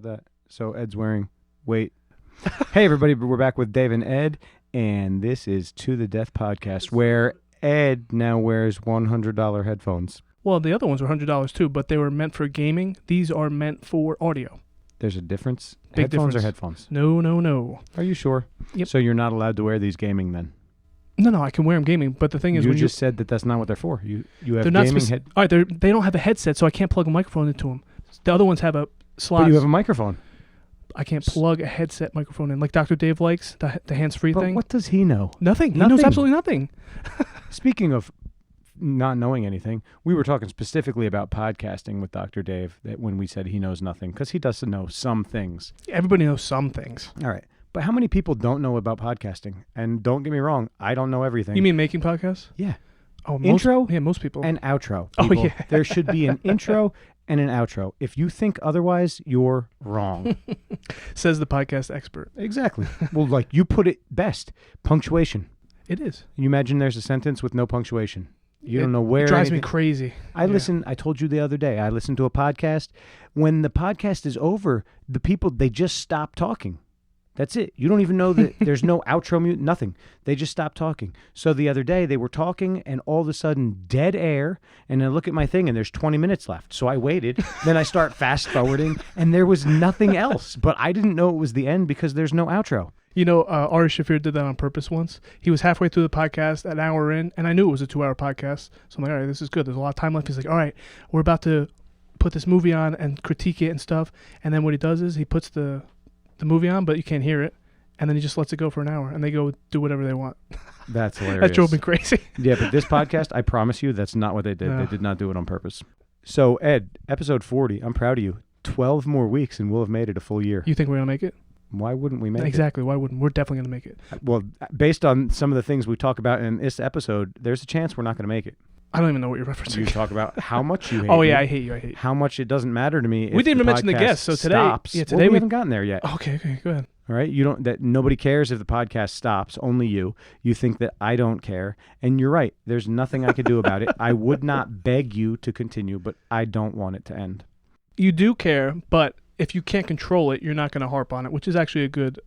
that. So Ed's wearing. Wait. Hey, everybody. We're back with Dave and Ed, and this is To the Death podcast, where Ed now wears $100 headphones. Well, the other ones were $100 too, but they were meant for gaming. These are meant for audio. There's a difference? Big headphones difference. or headphones? No. Are you sure? Yep. So you're not allowed to wear these gaming then? No, I can wear them gaming, but the thing is, you when just said that that's not what they're for. You have they're not gaming all right, they don't have a headset, so I can't plug a microphone into them. The other ones have a slot. But you have a microphone. I can't plug a headset microphone in, like Dr. Dave likes, the hands-free But thing. what does he know? Nothing. He knows absolutely nothing. Speaking of not knowing anything, we were talking specifically about podcasting with Dr. Dave that when we said he knows nothing, because he does know some things. Everybody knows some things. All right. But how many people don't know about podcasting? And don't get me wrong, I don't know everything. You mean making podcasts? Yeah. Oh, intro? Yeah, most people. And outro. Oh, People. yeah. There should be an intro and an outro. If you think otherwise, you're wrong. Says the podcast expert. Exactly. Well, like you put it best. Punctuation. It is. You imagine there's a sentence with no punctuation. You don't know where. It drives me anything... crazy. I told you the other day, I listened to a podcast. When the podcast is over, the people, they just stop talking. That's it. You don't even know that there's no outro mute, nothing. They just stop talking. So the other day they were talking and all of a sudden dead air, and I look at my thing and there's 20 minutes left. So I waited. Then I start fast forwarding and there was nothing else. But I didn't know it was the end because there's no outro. You know, Ari Shafir did that on purpose once. He was halfway through the podcast, an hour in, and I knew it was a 2-hour podcast. So I'm like, all right, this is good. There's a lot of time left. He's like, all right, we're about to put this movie on and critique it and stuff. And then what he does is he puts the movie on, but you can't hear it. And then he just lets it go for an hour, and they go do whatever they want. That's hilarious. That drove me crazy. Yeah, but this podcast, I promise you, that's not what they did. No. They did not do it on purpose. So, Ed, episode 40, I'm proud of you. 12 more weeks, and we'll have made it a full year. You think we're going to make it? Why wouldn't we make it? Exactly. Why wouldn't? We're definitely going to make it. Well, based on some of the things we talk about in this episode, there's a chance we're not going to make it. I don't even know what you're referencing. You talk about how much you hate Oh, yeah, me, I hate you. how much it doesn't matter to me if We didn't the even mention the podcast guest, so today... stops. Yeah, Well, we haven't gotten there yet. Okay, go ahead. All right, that nobody cares if the podcast stops, only you. You think that I don't care, and you're right. There's nothing I can do about it. I would not beg you to continue, but I don't want it to end. You do care, but if you can't control it, you're not going to harp on it, which is actually a good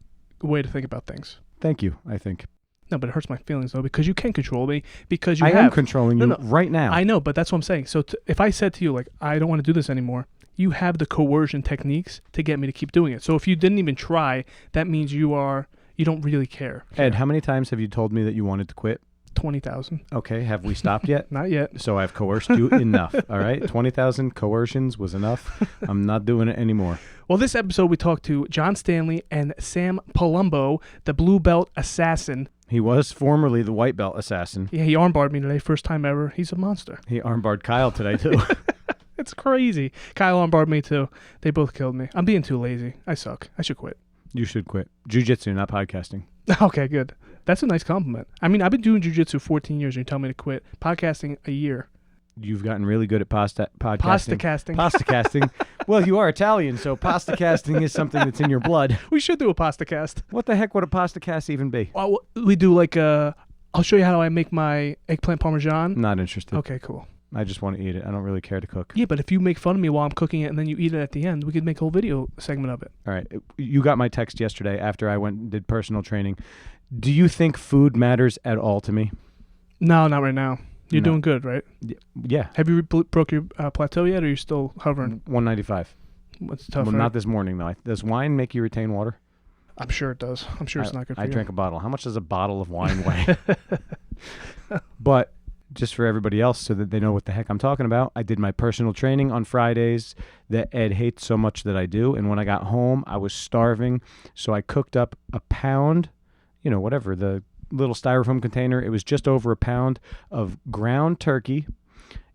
way to think about things. Thank you, I think. No, but it hurts my feelings, though, because you can control me, because I am controlling you right now. I know, but that's what I'm saying. So if I said to you, like, I don't want to do this anymore, you have the coercion techniques to get me to keep doing it. So if you didn't even try, that means you don't really care. Ed, how many times have you told me that you wanted to quit? 20,000. Okay, have we stopped yet? Not yet. So I've coerced you enough, all right? 20,000 coercions was enough. I'm not doing it anymore. Well, this episode we talked to John Stanley and Sam Palumbo, the blue belt assassin. He was formerly the white belt assassin. Yeah, he armbarred me today, first time ever. He's a monster. He armbarred Kyle today, too. It's crazy. Kyle armbarred me, too. They both killed me. I'm being too lazy. I suck. I should quit. You should quit. Jiu-jitsu, not podcasting. Okay, good. That's a nice compliment. I mean, I've been doing jiu-jitsu 14 years and you tell me to quit. Podcasting, a year. You've gotten really good at podcasting. Pasta casting. Pasta casting. Well, you are Italian, so pasta casting is something that's in your blood. We should do a pasta cast. What the heck would a pasta cast even be? Well, we do like I'll show you how I make my eggplant parmesan. Not interested. Okay, cool. I just want to eat it. I don't really care to cook. Yeah, but if you make fun of me while I'm cooking it and then you eat it at the end, we could make a whole video segment of it. All right. You got my text yesterday after I went and did personal training. Do you think food matters at all to me? No, not right now. You're No. doing good, right? Yeah. Have you broke your plateau yet, or are you still hovering? 195. What's tough, Well, right? not this morning, though. Does wine make you retain water? I'm sure it does. I'm sure it's not good for I you. drank a bottle. How much does a bottle of wine weigh? But just for everybody else so that they know what the heck I'm talking about, I did my personal training on Fridays that Ed hates so much that I do. And when I got home, I was starving. So I cooked up a pound, whatever, the little styrofoam container. It was just over a pound of ground turkey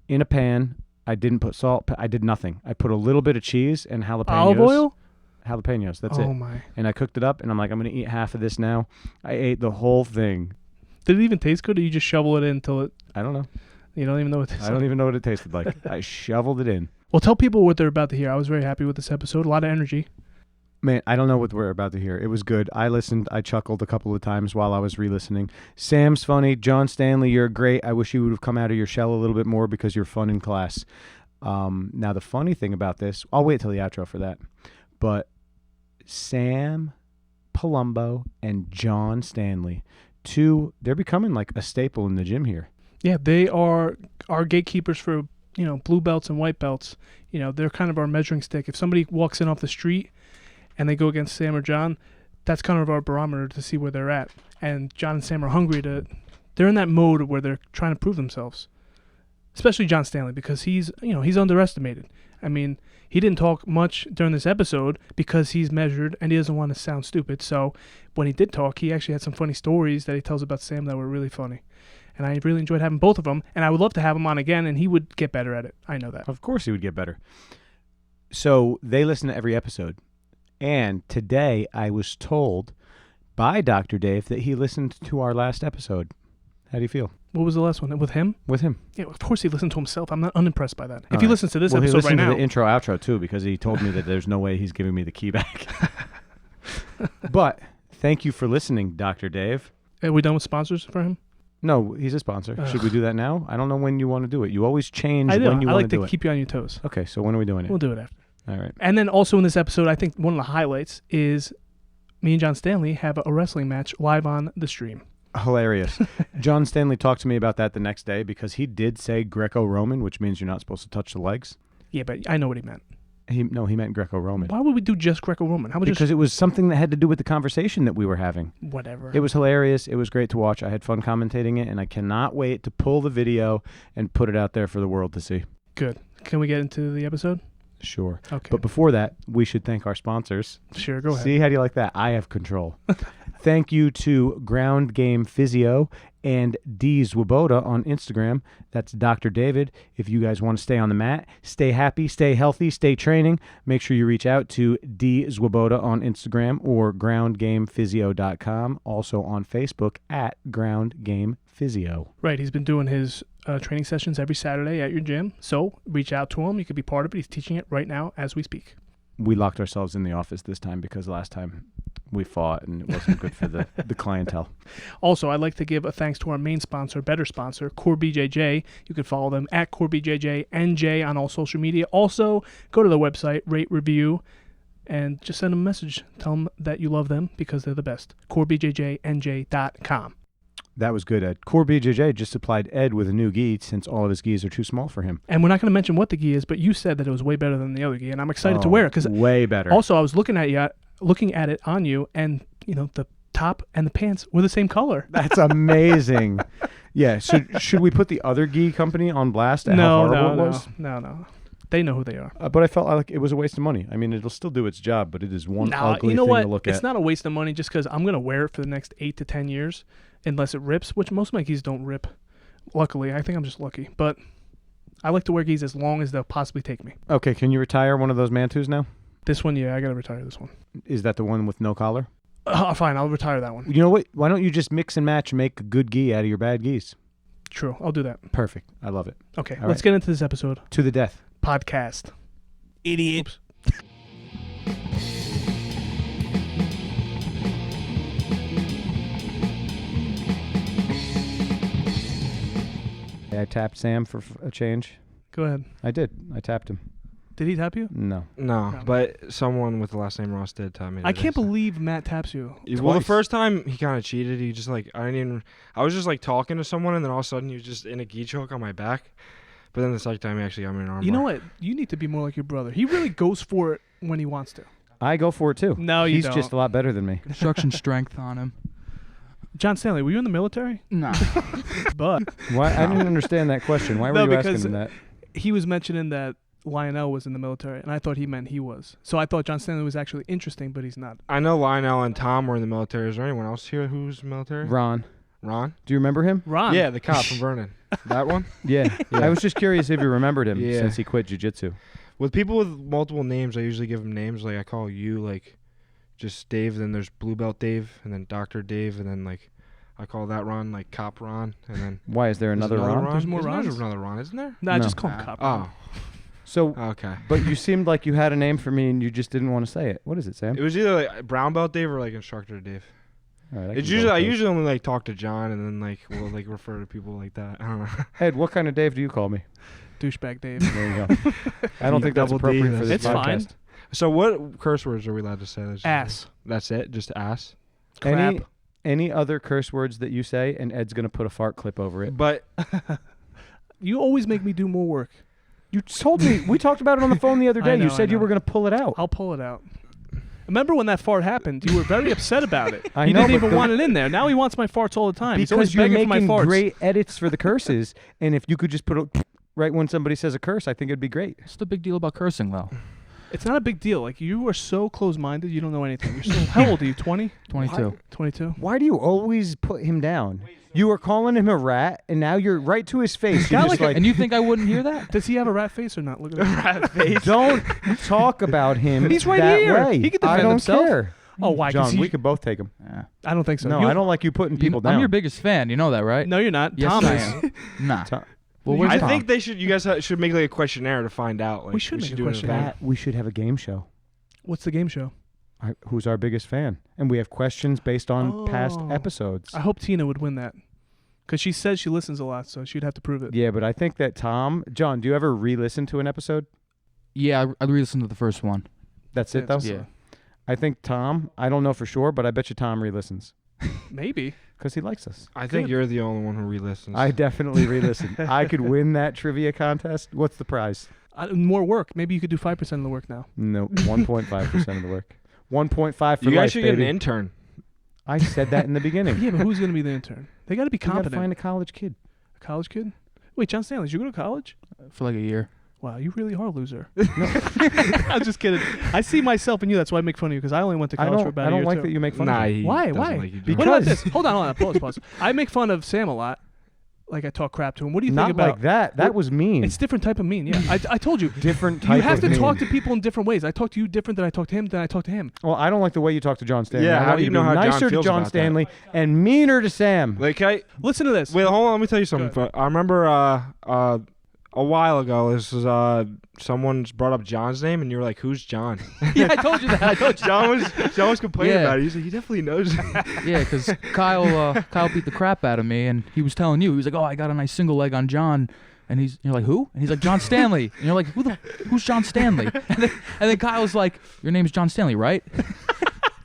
in a pan. I didn't put salt. I did nothing. I put a little bit of cheese and jalapenos. Olive oil? Jalapenos. That's it. Oh, my. And I cooked it up, and I'm like, I'm going to eat half of this now. I ate the whole thing. Did it even taste good, or you just shovel it in until it... I don't know. You don't even know what it tastes I don't even know what it tasted like. I shoveled it in. Well, tell people what they're about to hear. I was very happy with this episode. A lot of energy. Man, I don't know what we're about to hear. It was good. I listened. I chuckled a couple of times while I was re-listening. Sam's funny. John Stanley, you're great. I wish you would have come out of your shell a little bit more because you're fun in class. Now, the funny thing about this, I'll wait till the outro for that. but Sam Palumbo and John Stanley, they're becoming like a staple in the gym here. Yeah, they are our gatekeepers for, blue belts and white belts. They're kind of our measuring stick. If somebody walks in off the street and they go against Sam or John, that's kind of our barometer to see where they're at. And John and Sam are hungry they're in that mode where they're trying to prove themselves. Especially John Stanley, because he's underestimated. I mean, he didn't talk much during this episode because he's measured and he doesn't want to sound stupid. So when he did talk, he actually had some funny stories that he tells about Sam that were really funny. And I really enjoyed having both of them. And I would love to have him on again, and he would get better at it. I know that. Of course he would get better. So they listen to every episode. And today I was told by Dr. Dave that he listened to our last episode. How do you feel? What was the last one? With him? With him. Yeah, of course he listened to himself. I'm not unimpressed by that. If All he right. listens to this he episode right listened now. to the intro, outro, too, because he told me that there's no way he's giving me the key back. But thank you for listening, Dr. Dave. Are we done with sponsors for him? No, he's a sponsor. Should we do that now? I don't know when you want to do it. You always change I do. when you I want like to do to it. keep you on your toes. Okay, so when are we doing it? We'll do it after. All right. And then also in this episode, I think one of the highlights is me and John Stanley have a wrestling match live on the stream. Hilarious. John Stanley talked to me about that the next day because he did say Greco-Roman, which means you're not supposed to touch the legs. Yeah, but I know what he meant. He meant Greco-Roman. Why would we do just Greco-Roman? How about Because it was something that had to do with the conversation that we were having. Whatever. It was hilarious. It was great to watch. I had fun commentating it, and I cannot wait to pull the video and put it out there for the world to see. Good. Can we get into the episode? Sure. Okay. But before that, we should thank our sponsors. Sure, go ahead. See, how do you like that? I have control. Thank you to Ground Game Physio and D Swoboda on Instagram. That's Dr. David. If you guys want to stay on the mat, stay happy, stay healthy, stay training, make sure you reach out to D Swoboda on Instagram or groundgamephysio.com. Also on Facebook at Ground Game Physio. Right. He's been doing his training sessions every Saturday at your gym. So reach out to him. You could be part of it. He's teaching it right now as we speak. We locked ourselves in the office this time because last time we fought and it wasn't good for the clientele. Also, I'd like to give a thanks to our main sponsor, better sponsor, Core BJJ. You can follow them at Core BJJ NJ on all social media. Also, go to the website, rate, review, and just send them a message. Tell them that you love them because they're the best. CoreBJJNJ.com. That was good, Ed. Core BJJ just supplied Ed with a new gi since all of his gis are too small for him. And we're not going to mention what the gi is, but you said that it was way better than the other gi, and I'm excited to wear it because way better. Also, I was looking at it on you, and the top and the pants were the same color. That's amazing. Yeah. So should we put the other gi company on blast at how horrible it was? No. They know who they are. But I felt like it was a waste of money. I mean, it'll still do its job, but it is one ugly thing to look at. It's not a waste of money just because I'm going to wear it for the next 8 to 10 years unless it rips, which most of my gis don't rip. Luckily. I think I'm just lucky. But I like to wear gis as long as they'll possibly take me. Okay, can you retire one of those Mantus now? This one, yeah, I got to retire this one. Is that the one with no collar? Fine, I'll retire that one. You know what? Why don't you just mix and match and make a good gi out of your bad gis? True, I'll do that. Perfect. I love it. Okay, All let's get into this episode. To the death. Podcast. Idiot. Oops. I tapped Sam for a change. Go ahead. I did. I tapped him. Did he tap you? No. No, but someone with the last name Ross did tap me. I can't believe Matt taps you. Well, the Twice. first time he kind of cheated. He just I was just talking to someone, and then all of a sudden he was just in a gi choke on my back. But then the second time he actually got me an armbar. You know what? You need to be more like your brother. He really goes for it when he wants to. I go for it too. No, you He's don't. just a lot better than me. Construction strength on him. John Stanley, were you in the military? No. But Why? I didn't understand that question. Why were you asking him that? he was mentioning that Lionel was in the military, and I thought he meant he was. So I thought John Stanley was actually interesting, but he's not. I know Lionel and Tom were in the military. Is there anyone else here who's military? Ron. Ron? Do you remember him? Ron. Yeah, the cop from Vernon. That one? Yeah. I was just curious if you remembered him Yeah. since he quit jiu-jitsu. With people with multiple names, I usually give them names. Like I call you just Dave, then there's Blue Belt Dave, and then Dr. Dave, and then I call that Ron Cop Ron, and then Why? Is there there's another Ron? There's more Rons? There's another Ron, isn't there? Nah, No. just call him Cop. Oh, So, okay. but you seemed like you had a name for me and you just didn't want to say it. What is it, Sam? It was either Brown Belt Dave or Instructor Dave. All right, It's usually I usually only talk to John, and then we'll refer to people like that. I don't know. Ed, what kind of Dave do you call me? Douchebag Dave. There you go. I don't think that's Double D, appropriate for this It's podcast. fine. So what curse words are we allowed to say? Ass. That's it? Just ass? Crap. Any other curse words that you say, and Ed's going to put a fart clip over it. But You always make me do more work. You told me. We talked about it on the phone the other day. I know, You said I you know. were going to pull it out. I'll pull it out. Remember when that fart happened? You were very upset about it. I He know, didn't but even want it in there. Now he wants my farts all the time. He's always Because you're begging for my making farts. great edits for the curses, and if you could just put a right when somebody says a curse, I think it'd be great. What's the big deal about cursing, though? It's not a big deal. Like, you are so close-minded, you don't know anything. You're so. How old are you? 20? 22. 22. Why do you always put him down? You were calling him a rat, and now you're right to his face. You're got just like like, And you think I wouldn't hear that? Does he have a rat face or not? Look at him. rat face. don't talk about him. He's right that here. way. He can I defend don't himself. care. Oh, why? 'Cause John, we could both take him. Yeah. I don't think so. No, I don't like you putting people down. I'm your biggest fan. You know that, right? No, you're not. Yes, Tom I is. am. Nah. Tom- Well, where's I Tom? think they should. You guys should make like a questionnaire to find out. Like, We should make a do an questionnaire. event. we should have a game show. What's the game show? Who's our biggest fan? And we have questions based on past Oh. episodes. I hope Tina would win that. Because she says she listens a lot, so she'd have to prove it. Yeah, but I think that John, do you ever re-listen to an episode? Yeah, I re-listened to the first one. That's it, though? Yeah. I think Tom, I don't know for sure, but I bet you Tom re-listens Maybe. because he likes us. I think Good. you're the only one who re-listens. I definitely re-listen. I could win that trivia contest. What's the prize? More work. Maybe you could do 5% of the work now. No, 1.5% of the work. 1.5 for you guys life, should get an baby. intern. I said that in the beginning. Yeah, but who's going to be the intern? They got to be You gotta competent. find a college kid. A college kid? Wait, John Stanley, did you go to college? For like a year. Wow, you really are a loser. I'm just kidding. I see myself in you. That's why I make fun of you, because I only went to I college for don't. about I a year don't like too. that you make fun Nah, of me. he Why? doesn't Why? like you, John. What about Because- this? Hold on. Pause. I make fun of Sam a lot. Like, I talk crap to him. What do you Not think about like that. That was mean. It's different type of mean, yeah. I told you. different type You have of to mean. talk to people in different ways. I talk to you different than I talk to him than I talk to him. Well, I don't like the way you talk to John Stanley. Yeah, I how want do you to know be how John nicer to feels John about that? Stanley and meaner to Sam. Like, Listen to this. wait, hold on. Let me tell you something. Go I remember a while ago, this was someone's brought up John's name, and you were like, "Who's John?" Yeah, I told you that. I told you. John was complaining Yeah. about it. He's like, he definitely knows. Yeah, because Kyle beat the crap out of me, and he was telling you, he was like, "Oh, I got a nice single leg on John," and you're like, "Who?" And he's like, "John Stanley," and you're like, "Who's John Stanley?" And then Kyle's like, "Your name's John Stanley, right?"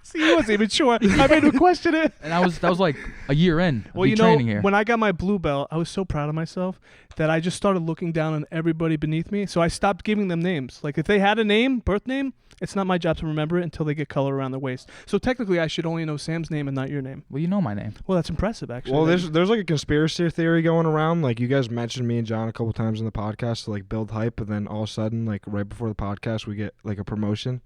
See, he wasn't even sure. I made him question it. And that was like a year in. Of Well, me you know, training here. when I got my blue belt, I was so proud of myself that I just started looking down on everybody beneath me. So I stopped giving them names. Like, if they had a name, birth name, it's not my job to remember it until they get color around their waist. So technically, I should only know Sam's name and not your name. Well, you know my name. Well, that's impressive, actually. Well, there's like a conspiracy theory going around. Like, you guys mentioned me and John a couple times in the podcast to like build hype, but then all of a sudden, like right before the podcast, we get like a promotion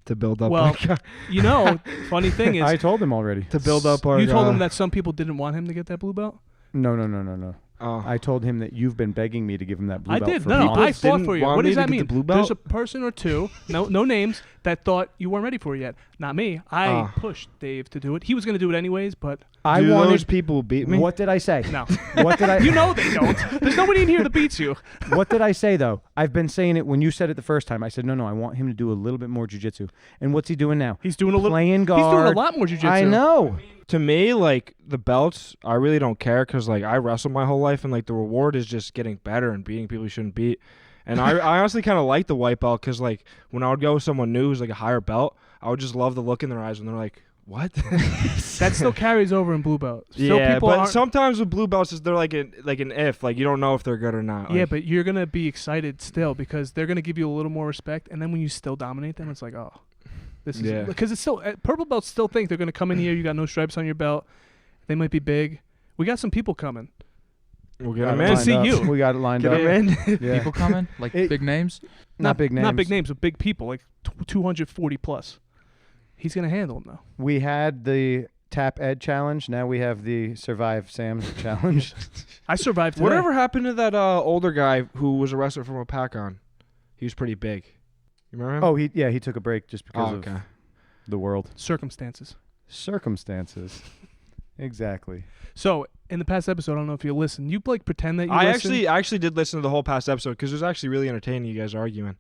to build up. Well, like, you know, funny thing is, I told him already. to build up our. you told him that some people didn't want him to get that blue belt? No. Oh. I told him that you've been begging me to give him that blue I belt did. for No, months. I fought didn't for you. want What me does to that get mean? the blue There's belt? a person or two, no names, that thought you weren't ready for it yet. Not me. I pushed Dave to do it. He was going to do it anyways, but I Do wanted. those people beat me? What did I say? no. What did I? You know they don't. There's nobody in here that beats you. What did I say though? I've been saying it when you said it the first time. I said no. I want him to do a little bit more jujitsu. And what's he doing now? He's doing a little. Playing guard. He's doing a lot more jiu-jitsu. I know. To me, like the belts, I really don't care because like I wrestled my whole life, and like the reward is just getting better and beating people you shouldn't beat. And I honestly kind of like the white belt because like when I would go with someone new who's like a higher belt, I would just love the look in their eyes when they're like, "What?" That still carries over in blue belt. Still yeah, people but aren't- sometimes with blue belts, they're like an if, like you don't know if they're good or not. yeah, Like, but you're gonna be excited still because they're gonna give you a little more respect, and then when you still dominate them, it's like, oh, this is Yeah. because it's still purple belts still think they're gonna come in here. You got no stripes on your belt. They might be big. We got some people coming. we'll get Got them it in. To lined see up. you. We got it lined Get up. them in. Yeah. People coming? Like It- big names? Not big names. Not big names, but big people, like 240 plus. He's gonna handle them though. We had the Tap Ed challenge. Now we have the Survive Sam challenge. I survived today. Whatever happened to that older guy who was arrested from a pack on? He was pretty big. You remember him? Oh, he took a break just because okay. of the world Circumstances. circumstances. Exactly. So in the past episode, I don't know if you listened. You like pretend that you I listen. actually did listen to the whole past episode because it was actually really entertaining. You guys arguing,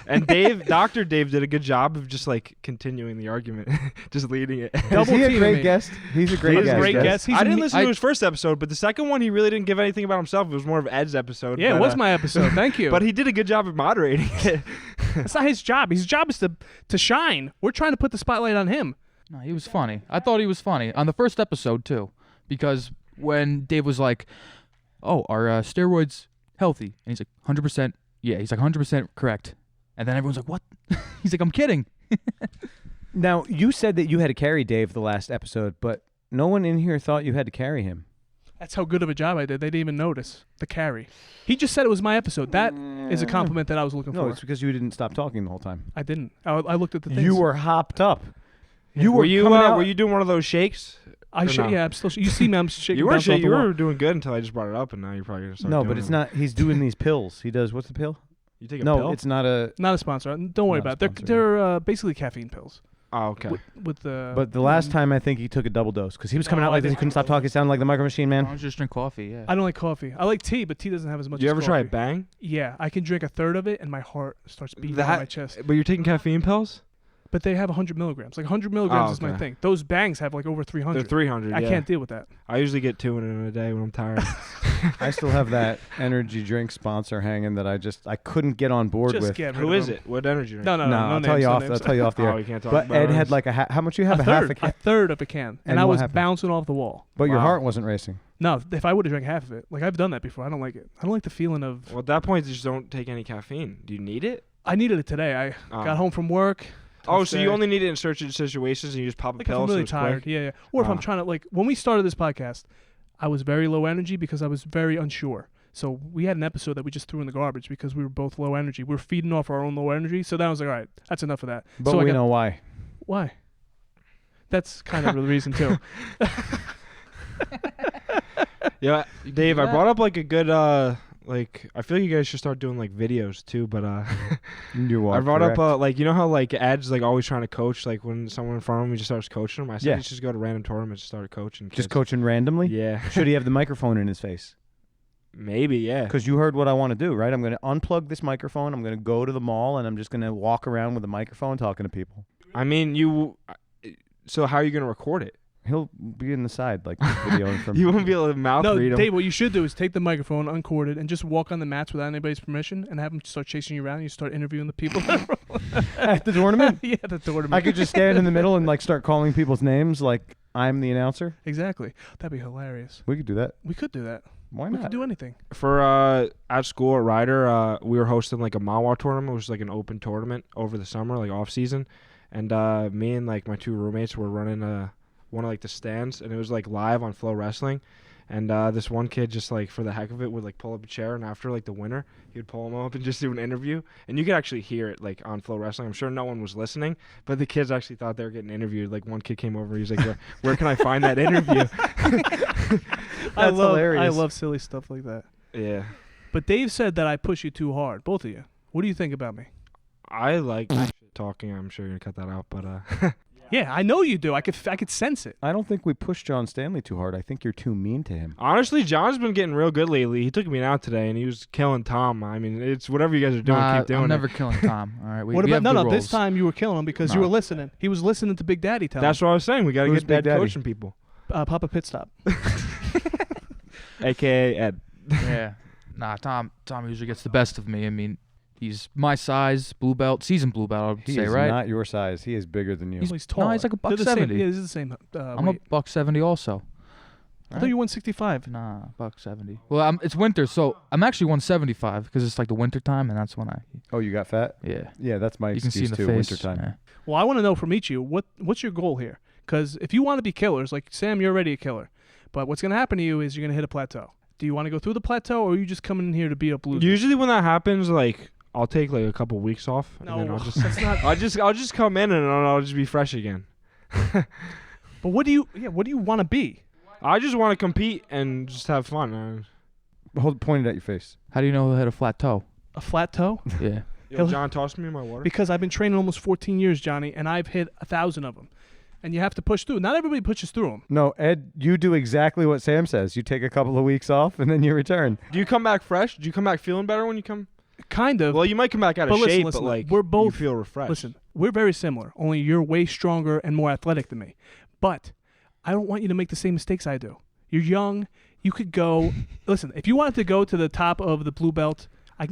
and Dr. Dave did a good job of just like continuing the argument, just leading it. Double Is he a teaming great me. guest? He's a great He's guest. a great guys. guest. He's I a didn't me- listen to his first episode, but the second one he really didn't give anything about himself. It was more of Ed's episode. Yeah, but, it was my episode. Thank you. But he did a good job of moderating it. That's not his job. His job is to shine. We're trying to put the spotlight on him. No, he was funny. I thought he was funny on the first episode too, because when Dave was like, "Oh, are steroids healthy?" and he's like, "100%." Yeah, he's like 100% correct. And then everyone's like, "What?" He's like, "I'm kidding." Now, you said that you had to carry Dave the last episode, but no one in here thought you had to carry him. That's how good of a job I did. They didn't even notice the carry. He just said it was my episode. That is a compliment that I was looking No, for. it's because you didn't stop talking the whole time. I didn't. I looked at the things. You were hopped up. Yeah. You were you coming out- were you doing one of those shakes? I or should. no? Yeah, I'm still. You see me? I'm shaking. You were bouncing off the you wall. were doing good until I just brought it up, and now you're probably gonna start. No, doing but it's them. not. He's doing these pills. He does. What's the pill? You take a No, pill? it's not a. Not a sponsor. Don't worry Not a about it. sponsor, They're basically caffeine pills. Oh, okay. With the. But the last time I think he took a double dose because he was coming No, out I like this. He didn't. couldn't stop talking. He sounded like the Micro Machine Why Man. don't you just drink coffee? Yeah. I don't like coffee. I like tea, but tea doesn't have as much. Do you as ever try a coffee. bang? Yeah, I can drink a third of it, and my heart starts beating on my chest. But you're taking caffeine pills? But they have 100 milligrams. Like 100 milligrams is my okay. thing. Those bangs have like over 300. They're 300. I yeah. can't deal with that. I usually get 2 in a day when I'm tired. I still have that energy drink sponsor hanging that I couldn't get on board Just with. get rid Who of is them. it? What energy drink? No, no, No, no. I'll no tell names, you no off. names. I'll tell you off the air. Oh, you can't talk But about Ed had names. like how much you have? a a half a third. can. A third of a can, and And I what was happened? bouncing off the wall. But your Wow. heart wasn't racing. No, if I would have drank half of it, like I've done that before. I don't like it. I don't like the feeling of. Well, at that point, just don't take any caffeine. Do you need it? I needed it today. I Oh. got home from work. Oh, tough so day. you only need it in certain situations, and you just pop a Like if pill. I'm so really it's tired. quick? Yeah, yeah. Or if I'm Ah. trying to like when we started this podcast, I was very low energy because I was very unsure. So we had an episode that we just threw in the garbage because we were both low energy. We were feeding off our own low energy. So then I was like, all right, that's enough of that. But so I we got, know why. why. That's kind of the reason too. Yeah, Dave, I that? brought up like a good like I feel like you guys should start doing like videos too, but You are I brought correct. up like you know how like Ed's like always trying to coach like when someone in front of him he just starts coaching him. I said Yeah. he should just go to random tournaments and start coaching. just kids. coaching randomly. Yeah, Should he have the microphone in his face? maybe yeah. Because you heard what I want to do, right? I'm going to unplug this microphone. I'm going to go to the mall, and I'm just going to walk around with a microphone talking to people. I mean you. So how are you gonna record it? He'll be in the side, like videoing from. You won't be able to mouth No, read him. Dave, what you should do is take the microphone, uncord it, and just walk on the mats without anybody's permission and have them start chasing you around and you start interviewing the people. At the tournament. Yeah, the tournament. I could just stand in the middle and like start calling people's names, like I'm the announcer. Exactly. That'd be hilarious. We could do that. We could do that. Why We not? could do anything. For at school at Ryder, we were hosting like a Mawa tournament, which was like an open tournament over the summer, like off season. And me and like my 2 roommates were running one of like the stands, and it was like live on Flow Wrestling. And this one kid just like for the heck of it would like pull up a chair, and after like the winner, he would pull him up and just do an interview. And you could actually hear it like on Flow Wrestling. I'm sure no one was listening, but the kids actually thought they were getting interviewed. Like one kid came over, he was like, "Where can I find that interview?" That's hilarious. I love silly stuff like that. Yeah, But Dave said that I push you too hard, both of you. What do you think about me? I like talking. I'm sure you're gonna cut that out, but Yeah, I know you do. I could sense it. I don't think we pushed John Stanley too hard. I think you're too mean to him. honestly, John's been getting real good lately. He took me out today, and he was killing Tom. I mean, it's whatever you guys are doing. Nah, Keep doing I'm it. never killing Tom. All right. We What have about good no? This roles. time you were killing him because you No. were listening. He was listening to Big Daddy tell That's what I was saying. We got to Who's get Big Ed Daddy? coaching people, him. Papa Pit Stop. aka Ed. Yeah. Nah, Tom usually gets the best of me. I mean, he's my size, blue belt, seasoned blue belt, I would He say, is right? not your size. He is bigger than you. He's tall. he's like a They're the same- $170. Yeah, this is the same. I'm weight. a $170 also. I thought you were 165. Nah, $170. Well, it's winter, so I'm actually 175 because it's like the winter time, and that's when I. Oh, you got fat? Yeah. Yeah, that's my You can see excuse in the too. face. Wintertime. Yeah. Well, I want to know from each of you what's your goal here? Because if you want to be killers, like Sam, you're already a killer. But what's going to happen to you is you're going to hit a plateau. Do you want to go through the plateau, or are you just coming in here to beat up losers? Usually, when that happens, like I'll take like a couple weeks off, and then No, I'll just that's not. I'll just come in and I'll just be fresh again. But what do you want to be? I just want to compete and just have fun. Hold, point it at your face. How do you know he'll hit a flat toe? A flat toe? Yeah. Yo, John, toss me my water. Because I've been training almost 14 years, Johnny, and I've hit 1,000 of them. and you have to push through. Not everybody pushes through them. No, Ed, you do exactly what Sam says. You take a couple of weeks off, and then you return. Do you come back fresh? Do you come back feeling better when you come? Kind of. Well, you might come back out of But listen, shape, listen, but like we're both- you feel refreshed. Listen, we're very similar, only you're way stronger and more athletic than me. But I don't want you to make the same mistakes I do. You're young. You could go. Listen, if you wanted to go to the top of the blue belt,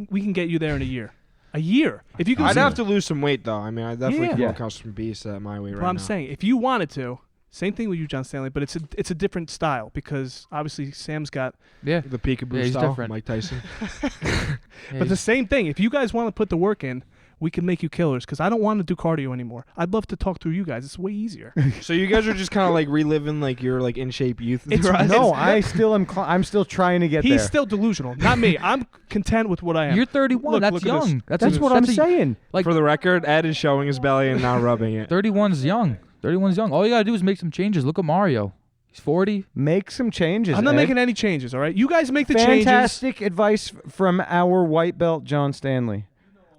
we can get you there in a year. A year. If you can. I'd have to lose some weight, though. I mean, I definitely Yeah. come Yeah. across some beasts at my weight But right I'm now. saying, if you wanted to, same thing with you, John Stanley, but it's a different style because obviously Sam's got. Yeah. The peekaboo Yeah, he's style, different. Mike Tyson. Yeah, But the same thing. If you guys want to put the work in, we can make you killers because I don't want to do cardio anymore. I'd love to talk through you guys. It's way easier. So you guys are just kind of like reliving like your like in shape youth. It's- No, I still am. I'm still trying to get He's there. still delusional, not me. I'm content with what I am. You're 31. Look- that's look at this. young. That's what I'm saying. Like For the record, Ed is showing his belly and not rubbing it. 31's young. 31's young. All you gotta do is make some changes. Look at Mario. He's 40. Make some changes. I'm not Ed. making any changes, all right? You guys make the changes. Fantastic advice from our white belt, John Stanley.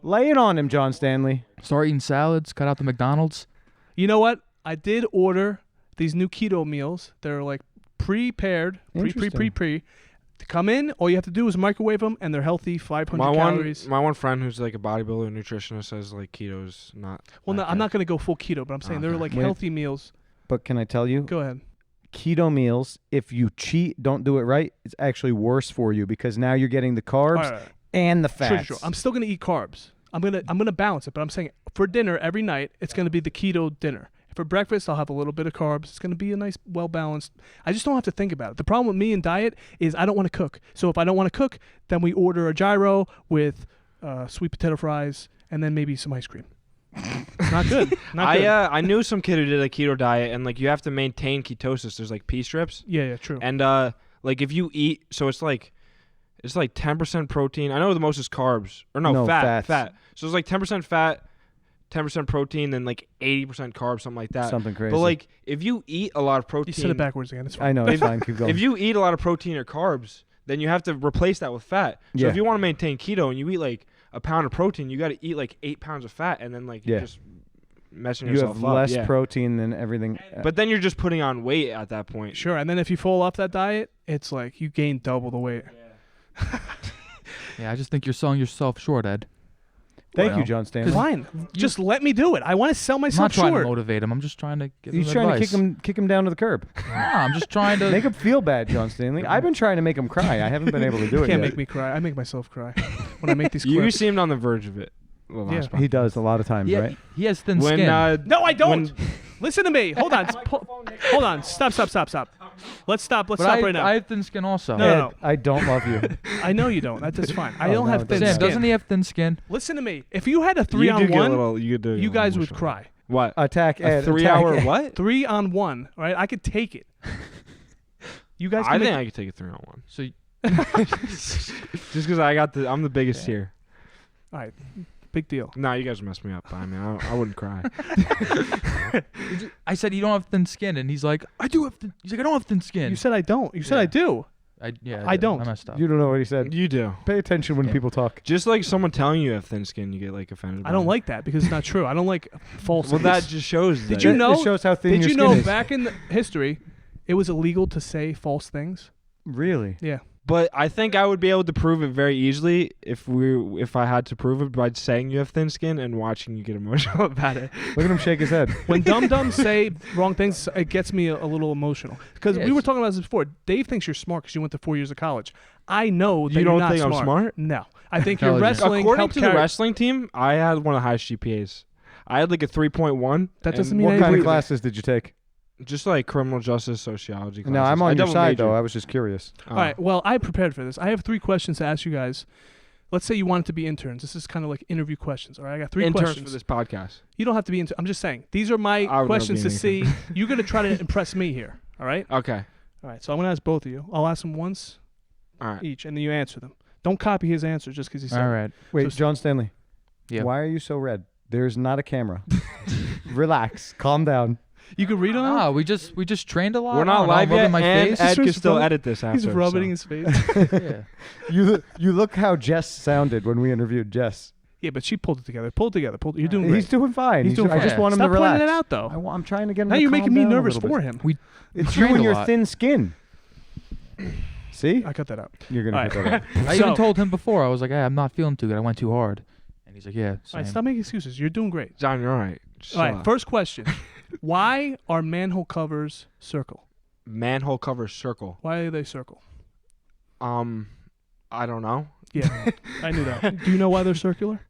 Lay it on him, John Stanley. Start eating salads. Cut out the McDonald's. You know what? I did order these new keto meals. They're like prepared, Interesting. pre. To come in, all you have to do is microwave them, and they're healthy, 500 calories. My one friend who's like a bodybuilder nutritionist says like keto's not. Well, no, that I'm good. not going to go full keto, but I'm saying they're Okay. like Wait. healthy meals. But can I tell you, Go ahead. keto meals, if you cheat, don't do it right, it's actually worse for you because now you're getting the carbs All right. and the Sure, fats. sure. I'm still going to eat carbs. I'm gonna balance it, but I'm saying for dinner every night it's going to be the keto dinner. For breakfast, I'll have a little bit of carbs. It's going to be a nice, well-balanced. I just don't have to think about it. The problem with me and diet is I don't want to cook. So if I don't want to cook, then we order a gyro with sweet potato fries and then maybe some ice cream. Not good. Not good. I knew some kid who did a keto diet and like you have to maintain ketosis. There's like pea strips Yeah, true. and like if you eat, so it's like 10% protein. I know the most is carbs or no, fats. fat. So it's like 10% fat, 10% protein, then like 80% carbs, something like that. Something crazy. But like if you eat a lot of protein, You said it backwards again. It's fine. I know, it's fine. Keep going. if you eat a lot of protein or carbs, then you have to replace that with fat. So Yeah. if you want to maintain keto and you eat like a pound of protein, you got to eat like 8 pounds of fat, and then like Yeah. you're just messing you yourself have up. less yeah. protein than everything. But then you're just putting on weight at that point. Sure. And then if you fall off that diet, it's like you gain double the weight. Yeah, I just think you're selling yourself short, Ed. Thank Well, you, John Stanley. Fine. Just let me do it. I want to sell I'm myself not trying short. to motivate him. I'm just trying to give He's him trying advice. to kick him down to the curb. Nah, I'm just trying to. Make him feel bad, John Stanley. I've been trying to make him cry. I haven't been able to do You it can't yet. make me cry. I make myself cry when I make these You clips. seemed on the verge of it. the last He podcast. does a lot of times, Yeah, right? he has thin When skin. No, I don't. when- Listen to me. Hold on. Hold on. Stop. Let's stop. Let's But stop I, right now. I have thin skin also. No, Ed, no. I don't love you. I know you don't. That's fine. I Oh, don't no, have it thin doesn't. Sam, skin. doesn't he have thin skin? Listen to me. If you had a you do get a 3-on-1, little, you do get a you little guys would emotional. cry. What? Attack Ed. A attack 3-hour Ed. what? 3-on-1. All right, I could take it. You guys. I Can think make I could take a 3-on-1. So Just because I'm the biggest here. All right. Big deal. No, you guys messed me up. I mean, I wouldn't cry. I said you don't have thin skin, and he's like, I do have. He's like, I don't have thin skin. You said I don't. You said Yeah. I do. I I did. don't. I messed up. You don't know what he said. You do. Pay attention when Yeah. people talk. Just like someone telling you have thin skin, you get like offended. I don't by like that because it's not true. I don't like false. it. Well, that just shows. Did that you It- know- It shows how thin Did your you skin know is. back in history, it was illegal to say false things? Really? Yeah. But I think I would be able to prove it very easily if I had to prove it by saying you have thin skin and watching you get emotional about it. Look at him shake his head. When dum-dums say wrong things, it gets me a little emotional. Because we were Yes. talking about this before. Dave thinks you're smart because you went to 4 years of college. I know that You you're don't not think I'm smart. smart? No. I think your Intelligent. wrestling According helped to the carry. wrestling team, I had one of the highest GPAs. I had like a 3.1. That doesn't and mean What anything. kind of Wait, classes did you take? Just like criminal justice, sociology classes. No, I'm I on your double side, majored. though. I was just curious. Oh. All right. Well, I prepared for this. I have 3 questions to ask you guys. Let's say you wanted to be interns. This is kind of like interview questions. All right. I got 3 Interns questions. for this podcast. You don't have to be into. I'm just saying. These are my I would never questions be to see. anything. You're gonna try to impress me here. All right. Okay. All right. So I'm gonna ask both of you. I'll ask them once All right. each, and then you answer them. Don't copy his answer just because he said. All it. right. Wait, So- John Stanley. Yeah. Why are you so red? There's not a camera. Relax. Calm down. You can read them. Ah, we just trained a lot. We're I not don't know, live rubbing yet, my and face. Ed can He's still rubbing- edit this after. He's rubbing so. his face. Yeah. You look how Jess sounded when we interviewed Jess. Yeah, but she pulled it together. Pull it together. You're doing great. He's doing fine. He's doing I just fine. want him Stop to relax. pointing it out, though. I'm trying to get him Now to you're calm making me down a nervous little for bit. him. It's you trained and a your lot. thin skin. See? I cut that out. You're going to All put right. that out. I So- even told him before. I was like, hey, I'm not feeling too good. I went too hard. And he's like, yeah, All same. right, stop making excuses. You're doing great. John, you're all right. All right, first question. Why are manhole covers circle? Manhole cover circle. Why are they circle? I don't know. Yeah, I knew that. Do you know why they're circular?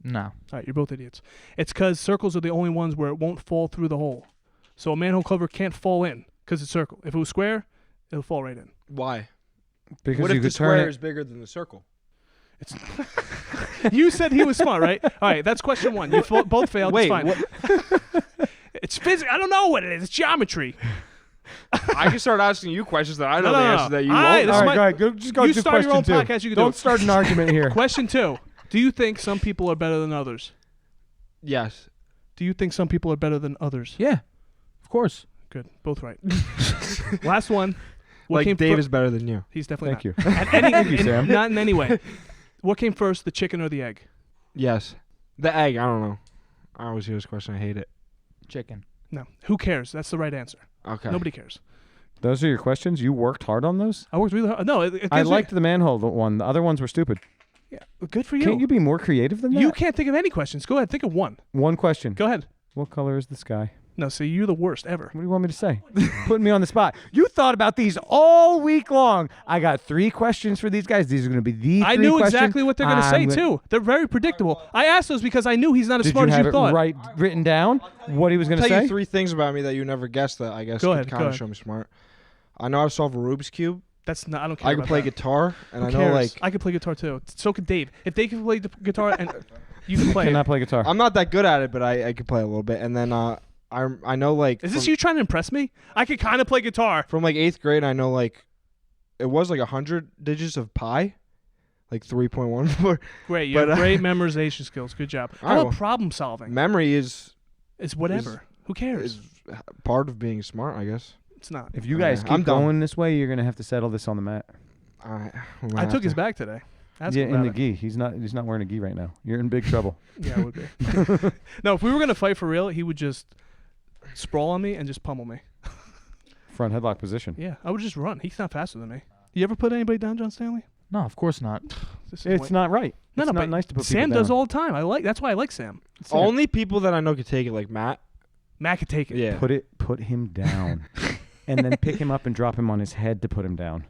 No. All right, you're both idiots. It's because circles are the only ones where it won't fall through the hole. So a manhole cover can't fall in because it's circle. If it was square, it'll fall right in. Why? Because What you if the could turn square it. is bigger than the circle? It's You said he was smart, right? All right, that's question one. You both failed. Wait, it's fine. It's physics. I don't know what it is. It's geometry. I can start asking you questions that I know No, the no, answer no. that you All right, won't. this All is right, my- go ahead. Just go You to start your question own two. podcast, you can do Don't it. start an argument here. Question two. Do you think some people are better than others? Yes. Do you think some people are better than others? Yeah, of course. Good. Both right. Last one. What Like came Dave fir- is better than you. He's definitely Thank not. you. At any, Thank you, Sam. Not in any way. What came first, the chicken or the egg? Yes. The egg, I don't know. I always hear this question. I hate it. Chicken. No. Who cares? That's the right answer. Okay. Nobody cares. Those are your questions? You worked hard on those? I worked really hard. No, it I gives me- liked the manhole one. The other ones were stupid. Yeah, good for you. Can't you be more creative than that? You can't think of any questions. Go ahead. Think of one. One question. Go ahead. What color is the sky? No, see, you're the worst ever. What do you want me to say? Putting me on the spot. You thought about these all week long. I got 3 questions for these guys. These are going to be the 3 I knew questions. exactly what they're going to say, I'm gonna- too. They're very predictable. I asked those because I knew he's not as Did smart you as have you it thought. written down? What he was going to tell say? you 3 things about me that you never guessed that I guess Go could ahead, kind go of ahead. show me smart. I know how to solve a Rubik's Cube. That's not. I don't care. I can about play that. guitar, and Who I know cares? like I can play guitar too. So can Dave. If they can play the guitar and you can play. Cannot It. play guitar. I'm not that good at it, but I can play a little bit. And then I know like Is this from, you trying to impress me? I can kind of play guitar. from like 8th grade. I know like it was like 100 digits of pi, like 3.14. Great. You have But, great memorization skills. Good job. How All right, about well, problem solving? Memory is It's whatever. Who cares? part of being smart, I guess. It's not. If you guys Okay, keep I'm done. going this way, you're going to have to settle this on the mat. I took his bag today. Ask Yeah, him in about the it. gi. He's not wearing a gi right now. You're in big trouble. Yeah, it would be. No, if we were gonna fight for real, he would just sprawl on me and just pummel me. Front headlock position. Yeah, I would just run. He's not faster than me. You ever put anybody down, John Stanley? No, of course not. This is It's not right. No, It's no, not but nice to put Sam people does down. all the time. That's why I like Sam. Sam, Only people that I know could take it, like Matt. Matt could take it. Yeah. Put him down. And then pick him up and drop him on his head to put him down.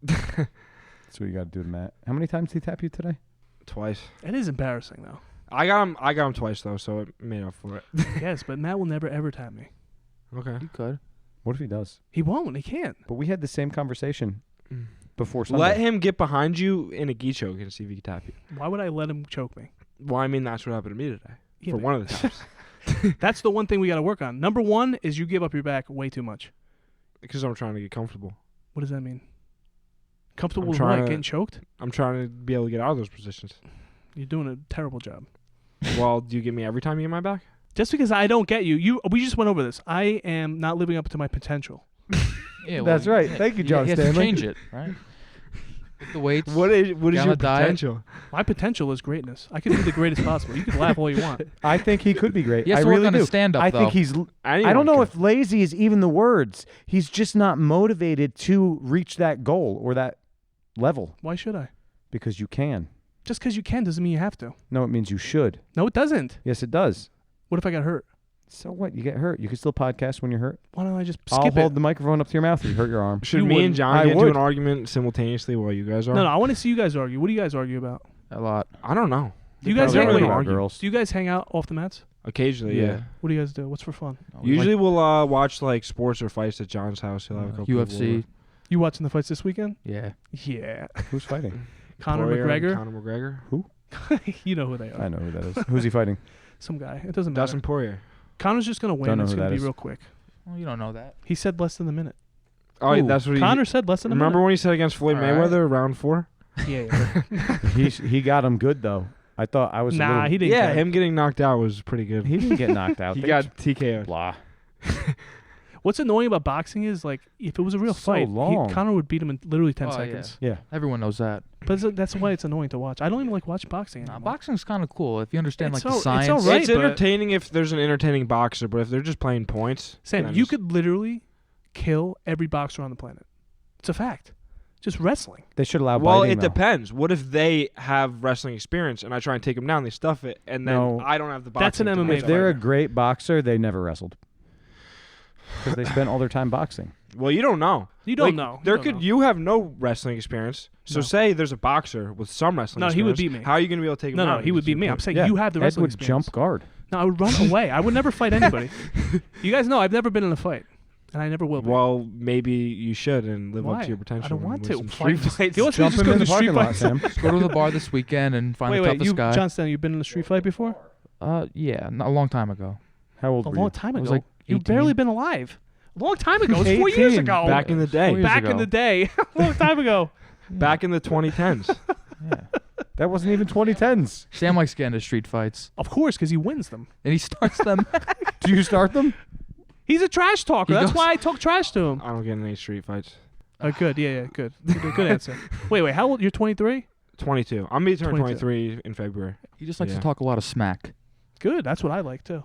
That's what you got to do to Matt. How many times did he tap you today? Twice. It is embarrassing though. I got him twice though, so it made up for it. Yes, but Matt will never ever tap me. Okay. You could. What if he does? He won't. He can't. But we had the same conversation before Sunday. Let him get behind you in a gi choke and see if he can tap you. Why would I let him choke me? Well, I mean, that's what happened to me today. Yeah, for but one of the times. That's the one thing we got to work on. Number 1 is you give up your back way too much. Because I'm trying to get comfortable. What does that mean? Comfortable I'm with trying what? to- Getting choked? I'm trying to be able to get out of those positions. You're doing a terrible job. Well, do you get me every time you get my back? Just because I don't get you, we just went over this. I am not living up to my potential. Yeah, That's right. Thank you, John You have to Stanley. change it, right? With the weights. What is Get your on a diet. potential? My potential is greatness. I could be the greatest possible. You can laugh all you want. I think he could be great. He has I to work really on do. his stand-up, I though. think he's. I don't know if lazy is even the words. He's just not motivated to reach that goal or that level Why should I? because you can. Just because you can doesn't mean you have to. No, it means you should. No, it doesn't. Yes, it does. What if I got hurt? So what? You get hurt. You can still podcast when you're hurt. Why don't I just I'll skip hold it? the microphone up to your mouth if you hurt your arm. Should You me and wouldn't. John I get into would. an argument simultaneously while you guys are? No, I want to see you guys argue. What do you guys argue about? A lot. I don't know. Do you guys Depends on hang- whether wait, we about argue. girls. Do you guys hang out off the mats? Occasionally, Yeah. yeah. What do you guys do? What's for fun? No, we Usually we'll watch like sports or fights at John's house. He'll have a couple people UFC. over. You watching the fights this weekend? Yeah. Yeah. Who's fighting? Conor Poirier and McGregor? Conor McGregor. You know who they I are. know who that is. Who's he fighting? Some guy. It doesn't matter. Dustin Poirier. Conor's just going to win. Don't know It's who going that to be is. real quick. Well, you don't know that. He said less than a minute. Oh, Who? that's what he. Conor said less than a Remember minute. when he said against Floyd All right. Mayweather round 4? Yeah. He got him good though. I thought I was. a Nah, little, he didn't. Yeah, get it. him getting knocked out was pretty good. He didn't get knocked out. He They got TKO. blah. What's annoying about boxing is like if it was a real So fight, long. Conor would beat him in literally 10 Oh, yeah. seconds. Yeah. Everyone knows that. But that's why it's annoying to watch. I don't even like watching boxing Nah, anymore. boxing's kind of cool if you understand It's like the all- it's science. all right. It's but- entertaining if there's an entertaining boxer, but if they're just playing points, Sam, then you just- could literally kill every boxer on the planet. It's a fact. Just wrestling. They should allow Well, biting, it though. depends. What if they have wrestling experience and I try and take them down, they stuff it, and then No. I don't have the boxing? That's an to MMA match If up. they're a fighter. great boxer, they never wrestled. Because they spent all their time boxing. Well, you don't know. You don't Like, know. There don't could know. you have no wrestling experience. So No. say there's a boxer with some wrestling No, experience. he would beat me. How are you going to be able to take him No, down? no, he would beat me. I'm saying Yeah, you have the Ed wrestling would experience. jump guard. No, I would run away. I would never fight anybody. You guys know I've never been in a fight, and I never will be. Well, maybe you should and live Why? up to your potential. I don't and want win to. some Fight- street fights. You want me to Jump just him go in to the the street parking lot, fights? Sam. Just go to the bar this weekend and find the Wait, toughest you, guy. John Stanley, you've been in a street fight before? Yeah, a long time ago. How old A were long you? time I ago. was like You've 18. barely been alive. A long time ago. It was 4 years 18. ago. Back in the day. 4 years Back ago. in the day. A long time ago. Back in the 2010s. Yeah. That wasn't even 2010s. Sam likes getting into street fights, Of course, because he wins them. and he starts them. Do you start them? He's a trash talker. He That's goes- why I talk trash to him. I don't get in any street fights. Good. Yeah, good. Good answer. Wait. How old? You're 23? 22. I'm going to turn 22. 23 in February. He just likes Yeah. to talk a lot of smack. Good. That's what I like, too.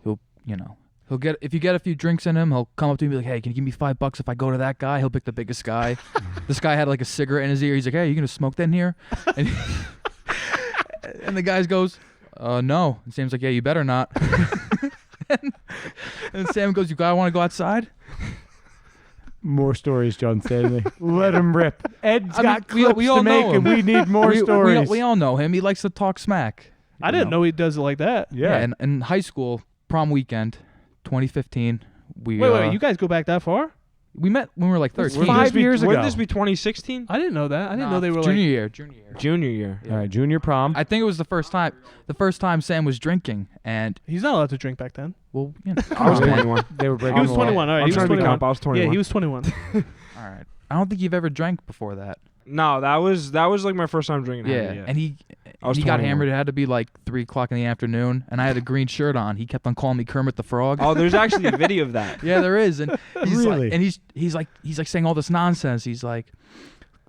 He'll get if you get a few drinks in him, he'll come up to me and be like, "Hey, can you give me $5 if I go to that guy?" He'll pick the biggest guy. This guy had like a cigarette in his ear. He's like, "Hey, you gonna smoke that in here?" And, and the guy goes, "No." And Sam's like, "Yeah, you better not." and Sam goes, "You guys want to go outside?" More stories, John Stanley. Let him rip. Ed's I got mean, clips we all to make, know and him. we need more stories. We all know him. He likes to talk smack. I didn't know he does it like that. Yeah. And in high school, prom weekend, 2015, we Wait. You guys go back that far? we met when we were like This is 13. 5 years Wouldn't ago. this be 2016? I didn't know that. I didn't know they were junior like. year. Junior year. All right, junior prom. I think it was the first time Sam was drinking, and He's not allowed to drink back then. well, you know, I was Oh, yeah. 21. They were breaking He was the law. 21. All right, I'm he was trying to be 21. comp. I was 21. Yeah, he was 21. all right. I don't think you've ever drank before that. No, that was like my first time drinking. Yeah, heavy, and he I was got 21. hammered. It had to be like 3:00 in the afternoon, and I had a green shirt on. He kept on calling me Kermit the Frog. Oh, there's actually a video of that. Yeah, there is, and he's Really? like, and he's like saying all this nonsense. He's like,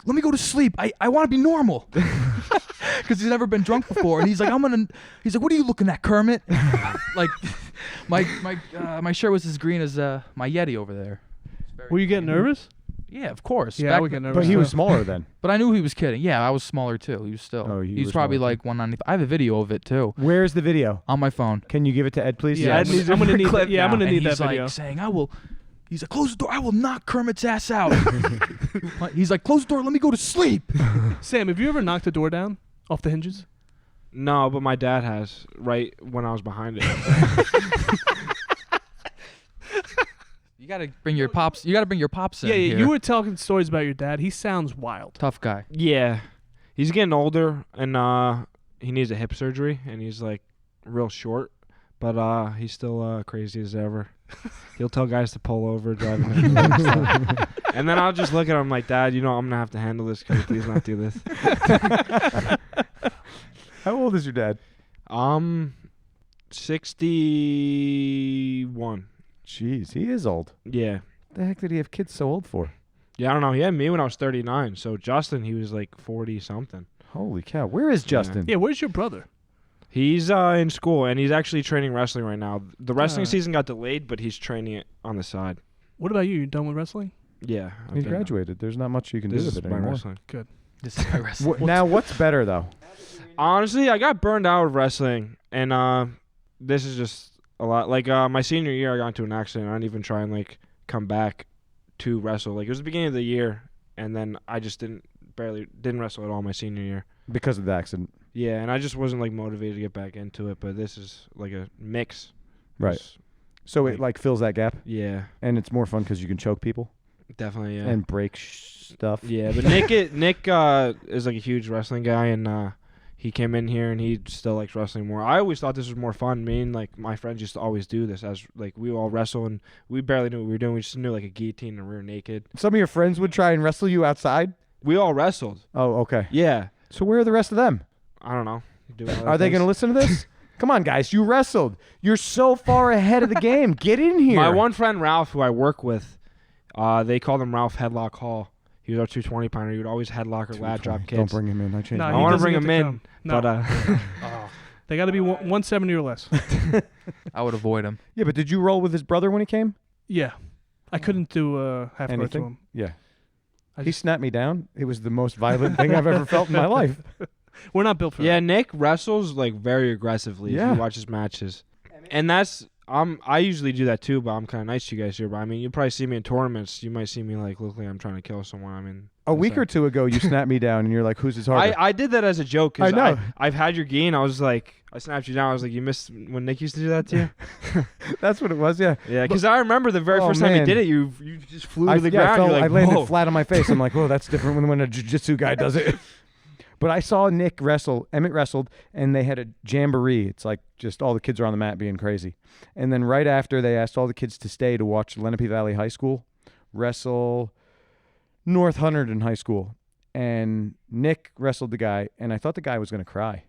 "Let me go to sleep. I want to be normal," because he's never been drunk before. And he's like, He's like, "What are you looking at, Kermit?" Like, my shirt was as green as my Yeti over there. Were you getting nervous? Yeah, of course. Yeah, I would get nervous. But he was too. smaller then. But I knew he was kidding. Yeah, I was smaller too. He was still. Oh, he he was was probably smaller like 195. I have a video of it too Where's the video? on my phone. Can you give it to Ed, please? Yeah, Ed needs a I'm gonna need. clip Yeah, I'm now. gonna And need that he's video. like saying, "I will." He's like, "Close the door. I will knock Kermit's ass out." He's like, "Close the door. Let me go to sleep." Sam, have you ever knocked a door down off the hinges? No, but my dad has right when I was behind it. You gotta bring your pops. You gotta bring your pops in. Yeah, here. you were talking stories about your dad. He sounds wild. tough guy. Yeah, he's getting older and he needs a hip surgery and he's like real short, but he's still crazy as ever. He'll tell guys to pull over, driving him, and stuff. And then I'll just look at him like, "Dad, you know I'm gonna have to handle this. Can you please not do this?" How old is your dad? 61. Jeez, he is old. Yeah. The heck did he have kids so old for? Yeah, I don't know. He had me when I was 39. So Justin, he was like 40 something. Holy cow. Where is Justin? Yeah, where's your brother? He's in school and he's actually training wrestling right now. The wrestling Alright. season got delayed, but he's training it on the side. What about you? You done with wrestling? Yeah. He graduated. There's not much you can This do is with it my anymore. wrestling. This is my wrestling. Now, what's better, though? Honestly, I got burned out of wrestling, and this is just a lot. Like my senior year, I got into an accident. I didn't even try and like come back to wrestle. Like it was the beginning of the year, and then I just didn't wrestle at all my senior year. Because of the accident. Yeah, and I just wasn't like motivated to get back into it. But this is like a mix. Right. It's- So it like fills that gap, Yeah, and it's more fun because you can choke people definitely. Yeah. and break stuff. Yeah, but Nick is like a huge wrestling guy, and he came in here and he still likes wrestling more. I always thought this was more fun. Me and like my friends used to always do this as like we all wrestle and we barely knew what we were doing. We just knew like a guillotine and we were naked. Some of your friends would try and wrestle you outside? We all wrestled. Oh, okay. Yeah, So where are the rest of them? I don't know. Are they going to listen to this? Come on, guys. You wrestled. You're so far ahead of the game. Get in here. My one friend Ralph, who I work with, They called him Ralph Headlock Hall. He was our 220 pounder. He would always headlock or lat drop kids. Don't bring him in. I changed. No, I he want to doesn't bring get him to in, come. No. but They got to be 170 or less. I would avoid him. Yeah, but did you roll with his brother when he came? Yeah. I couldn't do half guard to Anything? him. Yeah. I He just- snapped me down. It was the most violent thing I've ever felt in my life. We're not built for yeah, that. Nick wrestles like very aggressively. Yeah. If you watch his matches, and that's I usually do that too. But I'm kind of nice to you guys here. But I mean, you probably see me in tournaments. You might see me like look like I'm trying to kill someone. I mean, A week or two ago, you snapped me down, and you're like, "Who's his harder?" I did that as a joke. 'Cause I know. I've had your gi, and I was like, I snapped you down. I was like, you missed when Nick used to do that to you. That's what it was. Yeah. Yeah, because I remember the very Oh, first time you man. did it, you just flew I to the ground. You're like, I landed whoa. flat on my face. I'm like, "Whoa, that's different when a jiu-jitsu guy does it." But I saw Nick wrestle. Emmett wrestled, and they had a jamboree. It's like just all the kids are on the mat being crazy. And then right after, they asked all the kids to stay to watch Lenape Valley High School wrestle North Hunterdon High School. And Nick wrestled the guy, and I thought the guy was going to cry.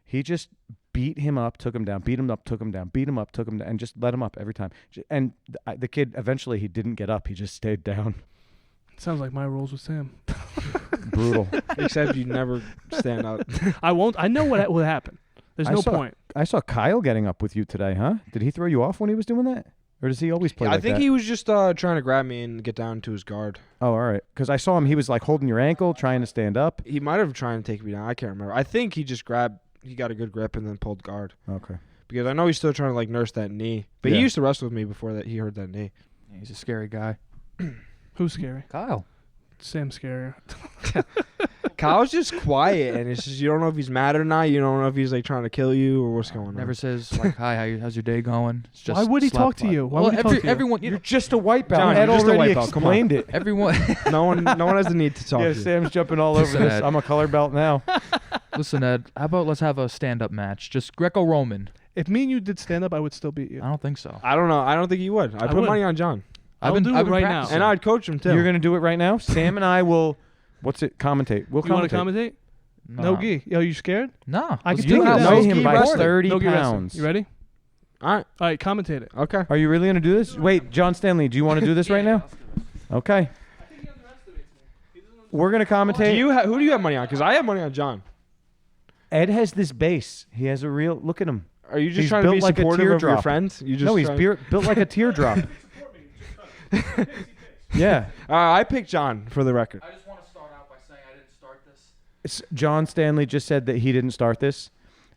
He just beat him up, took him down, beat him up, took him down, beat him up, took him down, and just let him up every time. And the kid, eventually, he didn't get up. He just stayed down. Sounds like my rules with Sam. Brutal. Except you never stand up. I won't. I know what will happen. There's I no saw- point. I saw Kyle getting up with you today, huh? Did he throw you off when he was doing that? Or does he always play I like think that? he was just trying to grab me and get down to his guard. Oh, all right. Because I saw him. He was like holding your ankle, trying to stand up. He might have tried to take me down. I can't remember. I think he just he got a good grip and then pulled guard. Okay. Because I know he's still trying to like nurse that knee. But Yeah. he used to wrestle with me before that he hurt that knee. He's a scary guy. Who's scary? Kyle. Sam's scarier. Kyle's just quiet and it's just you don't know if he's mad or not. You don't know if he's like trying to kill you or what's going Never on. says like, "Hi, how's your day going?" It's just Why would he slap talk to butt. you? Why Well, would he talk to you? everyone, You're just a white belt. John, Ed you're just a already white belt. Come on. explained it. everyone. No one has the need to talk Yeah, to you. Sam's jumping all over Listen, this. Ed. I'm a color belt now. Listen, Ed. How about let's have a stand-up match, just Greco-Roman? If me and you did stand up, I would still beat you. I don't think so. I don't know. I don't think he would. I put would. money on John. I'll do it right now. practicing. And I'd coach him too. You're going to do it right now? Sam and I will, commentate. We'll You want to commentate. commentate? No gi. Yo, you scared? No. I let's can do take it. it down. outweigh No him gi by wrestling. 30 No gi wrestling. pounds. You ready? All right. All right, commentate it. Okay. Are you really going to do this? Wait, John Stanley, do you want to do this right now? Okay. We're going to commentate. Who do you have money on? Because I have money on John. Ed has this base. He has a real, look at him. Are you just He's trying to be built like a supportive of your teardrop. friends? You just No, he's trying- built like a teardrop. Yeah. I picked John for the record. I just want to start out by saying I didn't start this. John Stanley just said that he didn't start this.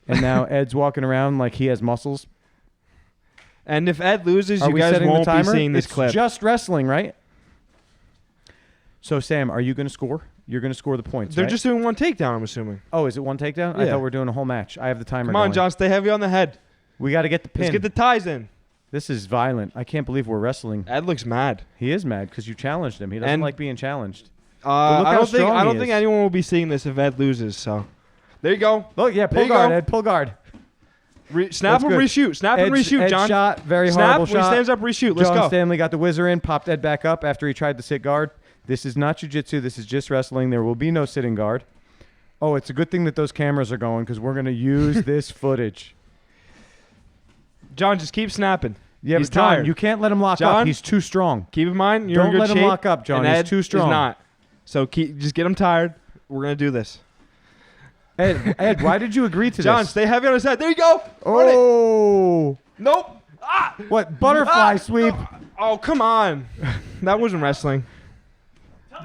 And now Ed's walking around like he has muscles. And if Ed loses, Are you we guys setting the won't be timer? seeing this It's clip. just wrestling, right? So, Sam, are you going to score? You're going to score the points, They're right? just doing one takedown, I'm assuming. Oh, is it one takedown? I Yeah. thought we were doing a whole match. I have the timer Come on, going. John, stay heavy on the head. We got to get the pin. Let's get the ties in. This is violent. I can't believe we're wrestling. Ed looks mad. He is mad because you challenged him. He doesn't And- like being challenged. Look how I don't strong he think is. anyone will be seeing this if Ed loses. So there you go. Look, yeah, There pull you guard, go. Ed. Pull guard. Snap That's and good. reshoot. Snap and Ed's reshoot, John. shot, very Snap. horrible When he shot. stands up, reshoot. Let's John go. Stanley got the whizzer in, popped Ed back up after he tried to sit guard. This is not jiu-jitsu. This is just wrestling. There will be no sitting guard. Oh, it's a good thing that those cameras are going because we're going to use this footage. John, just keep snapping. Yeah, He's but John, tired. you can't let him lock up. John? He's too strong. Keep in mind, you're Don't in good let him shape. lock up, John. And He's Ed too strong. Is not. So just get him tired. We're gonna do this. Ed, why did you agree to John, this? stay heavy on his head. There you go. Run it. Oh, Nope. Ah. what butterfly Ah. sweep? Oh, come on. That wasn't wrestling.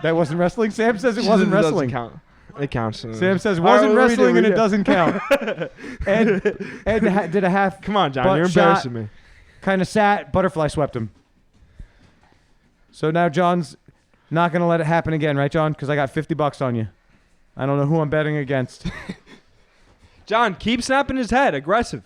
That wasn't wrestling. Sam says it wasn't Doesn't wrestling. count. It counts. Sam says it All right, wasn't what do we wrestling do? and it Yeah. doesn't count. Ed did a half. Come on, John. butt You're shot, embarrassing me. Kind of sat. Butterfly swept him. So now John's not going to let it happen again, right, John? Because I got $50 on you. I don't know who I'm betting against. John, keep snapping his head. Aggressive.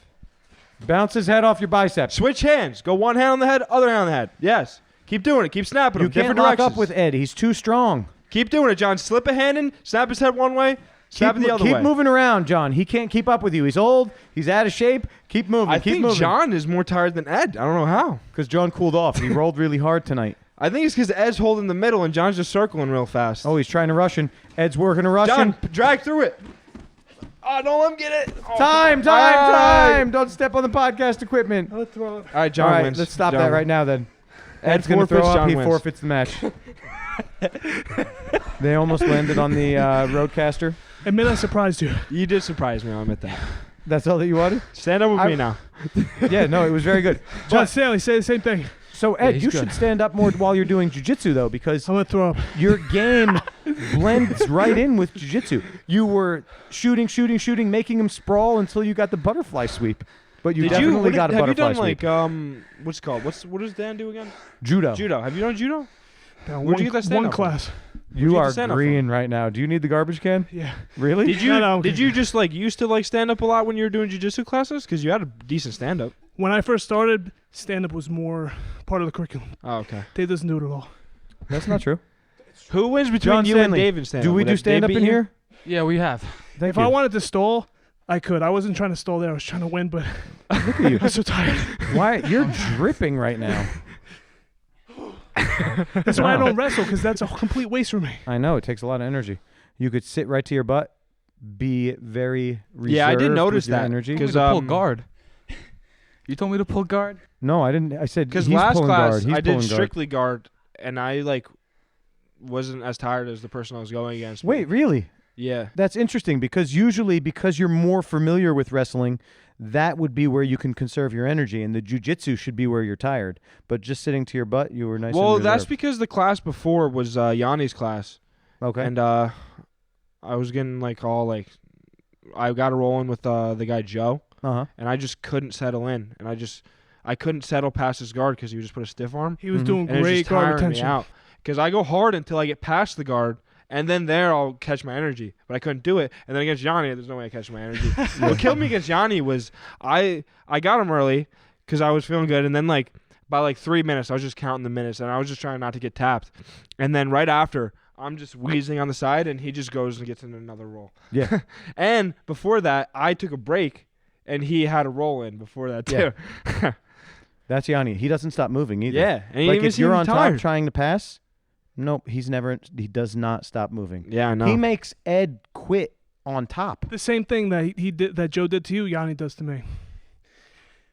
Bounce his head off your biceps. Switch hands. Go one hand on the head, other hand on the head. Yes. Keep doing it. Keep snapping You him. can't Different lock directions. up with Ed. He's too strong. Keep doing it, John. Slip a hand in. Snap his head one way. Snap it the other keep way. moving around, John. He can't keep up with you. He's old. He's out of shape. Keep moving. I keep think moving. John is more tired than Ed. I don't know how. Because John cooled off. He rolled really hard tonight. I think it's because Ed's holding the middle and John's just circling real fast. Oh, he's trying to Russian. Ed's working a Russian. John, drag through it. Oh, don't let him get it. Oh, Time. Don't step on the podcast equipment. All right, John All right, wins. let's stop John that wins. right now then. Ed's going to throw forfeits, up. John He wins. forfeits the match. They almost landed on the roadcaster. Admit I surprised you. You did surprise me. I'll admit that. That's all that you wanted? Stand up with me now. Yeah, no, it was very good. John Stanley, say the same thing. So, Ed, he's you good. should stand up more while you're doing jiu-jitsu, though, because I'm going to throw up. your game blends right in with jiu-jitsu. You were shooting, making him sprawl until you got the butterfly sweep. But you definitely got a have you butterfly done sweep. like what's it called? What does Dan do again? Judo. Judo. Have you done judo? Down Where'd you get that stand one up from? class. You get are the stand-up green right now. Do you need the garbage can? Yeah. Really? Did you No, did you just like used to like stand up a lot when you were doing jiu-jitsu classes? Because you had a decent stand up. When I first started, stand-up was more part of the curriculum. Oh, okay. Dave doesn't do it at all. That's not true. Who wins between John you Stanley, and Dave in stand up? Do we do stand-up in here? Yeah, we have. Thank If you. I wanted to stall, I could. I wasn't trying to stall there. I was trying to win, but Look at you. I'm so tired. Why? You're dripping right now. That's why I don't wrestle, because that's a complete waste for me. I know. It takes a lot of energy. You could sit right to your butt, be very reserved Yeah, I did notice with your that, energy. You told me 'Cause, to pull guard. You told me to pull guard. No, I didn't. I said Because he's last pulling class guard. He's I did pulling guard. strictly guard, and I like wasn't as tired as the person I was going against. but- Wait, really? Yeah. That's interesting because usually, because you're more familiar with wrestling, that would be where you can conserve your energy, and the jiu-jitsu should be where you're tired. But just sitting to your butt, you were nice Well, and that's reserved. because the class before was Yanni's class, Okay. and I was getting like all like I got a roll in with the guy Joe, Uh-huh. and I just couldn't settle in, and I couldn't settle past his guard because he would just put a stiff arm, He was Mhm. doing and it was great just guard tiring me retention. out. Because I go hard until I get past the guard, and then there I'll catch my energy. But I couldn't do it, and then against Yanni, there's no way I catch my energy. What killed me against Yanni was I got him early because I was feeling good, and then like by like 3 minutes, I was just counting the minutes, and I was just trying not to get tapped. And then right after, I'm just wheezing on the side, and he just goes and gets in another roll. Yeah. And before that, I took a break, and he had a roll in before that too. Yeah. That's Yanni. He doesn't stop moving either. Yeah, and he Like even if you're seemed on tired. top trying to pass, nope, he does not stop moving. Yeah, I know. He makes Ed quit on top. The same thing that he did, that Joe did to you, Yanni does to me.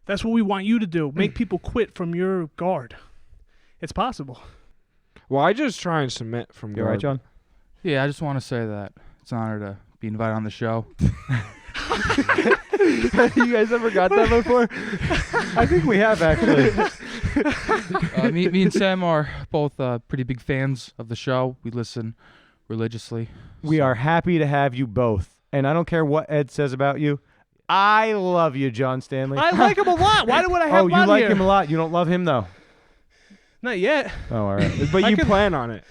That's what we want you to do. Make people quit from your guard. It's possible. Well, I just try and submit from You guard. all right, John? Yeah, I just want to say that it's an honor to be invited on the show. You guys ever got that before? I think we have actually. Me and Sam are both pretty big fans of the show. We listen religiously. We So- are happy to have you both. And I don't care what Ed says about you. I love you, John Stanley. I like him a lot. Why would I have him you on like here? him a lot. You don't love him, though. Not yet. Oh, all right. But I you could- plan on it.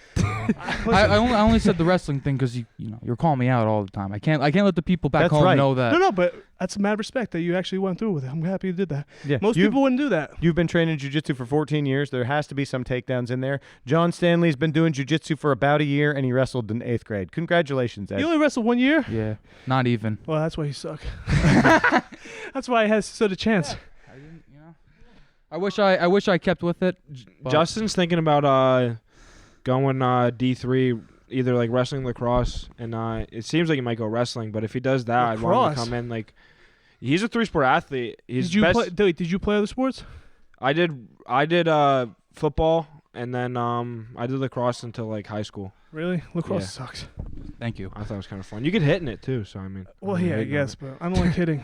I only said the wrestling thing because you're calling me out all the time. I can't let the people back That's home right. know that. No, but that's mad respect that you actually went through with it. I'm happy you did that. Yeah. Most people wouldn't do that. You've been training jiu-jitsu for 14 years. There has to be some takedowns in there. John Stanley's been doing jiu-jitsu for about a year, and he wrestled in 8th grade. Congratulations, Ed. You only wrestled 1 year? Yeah, not even. Well, that's why you suck. That's why he has stood a chance. I didn't, I wish I kept with it. But Justin's thinking about going D3, either like wrestling, lacrosse, and it seems like he might go wrestling. But if he does that, I'd want him to Lacrosse? come in. Like, he's a 3-sport athlete. He's Did you best. did you play other sports? I did football, and then I did lacrosse until like high school. Really? Lacrosse Yeah. sucks. Thank you. I thought it was kind of fun. You could hit in it too, so I mean. Well, I'm yeah, I hating on guess, it. but I'm only kidding.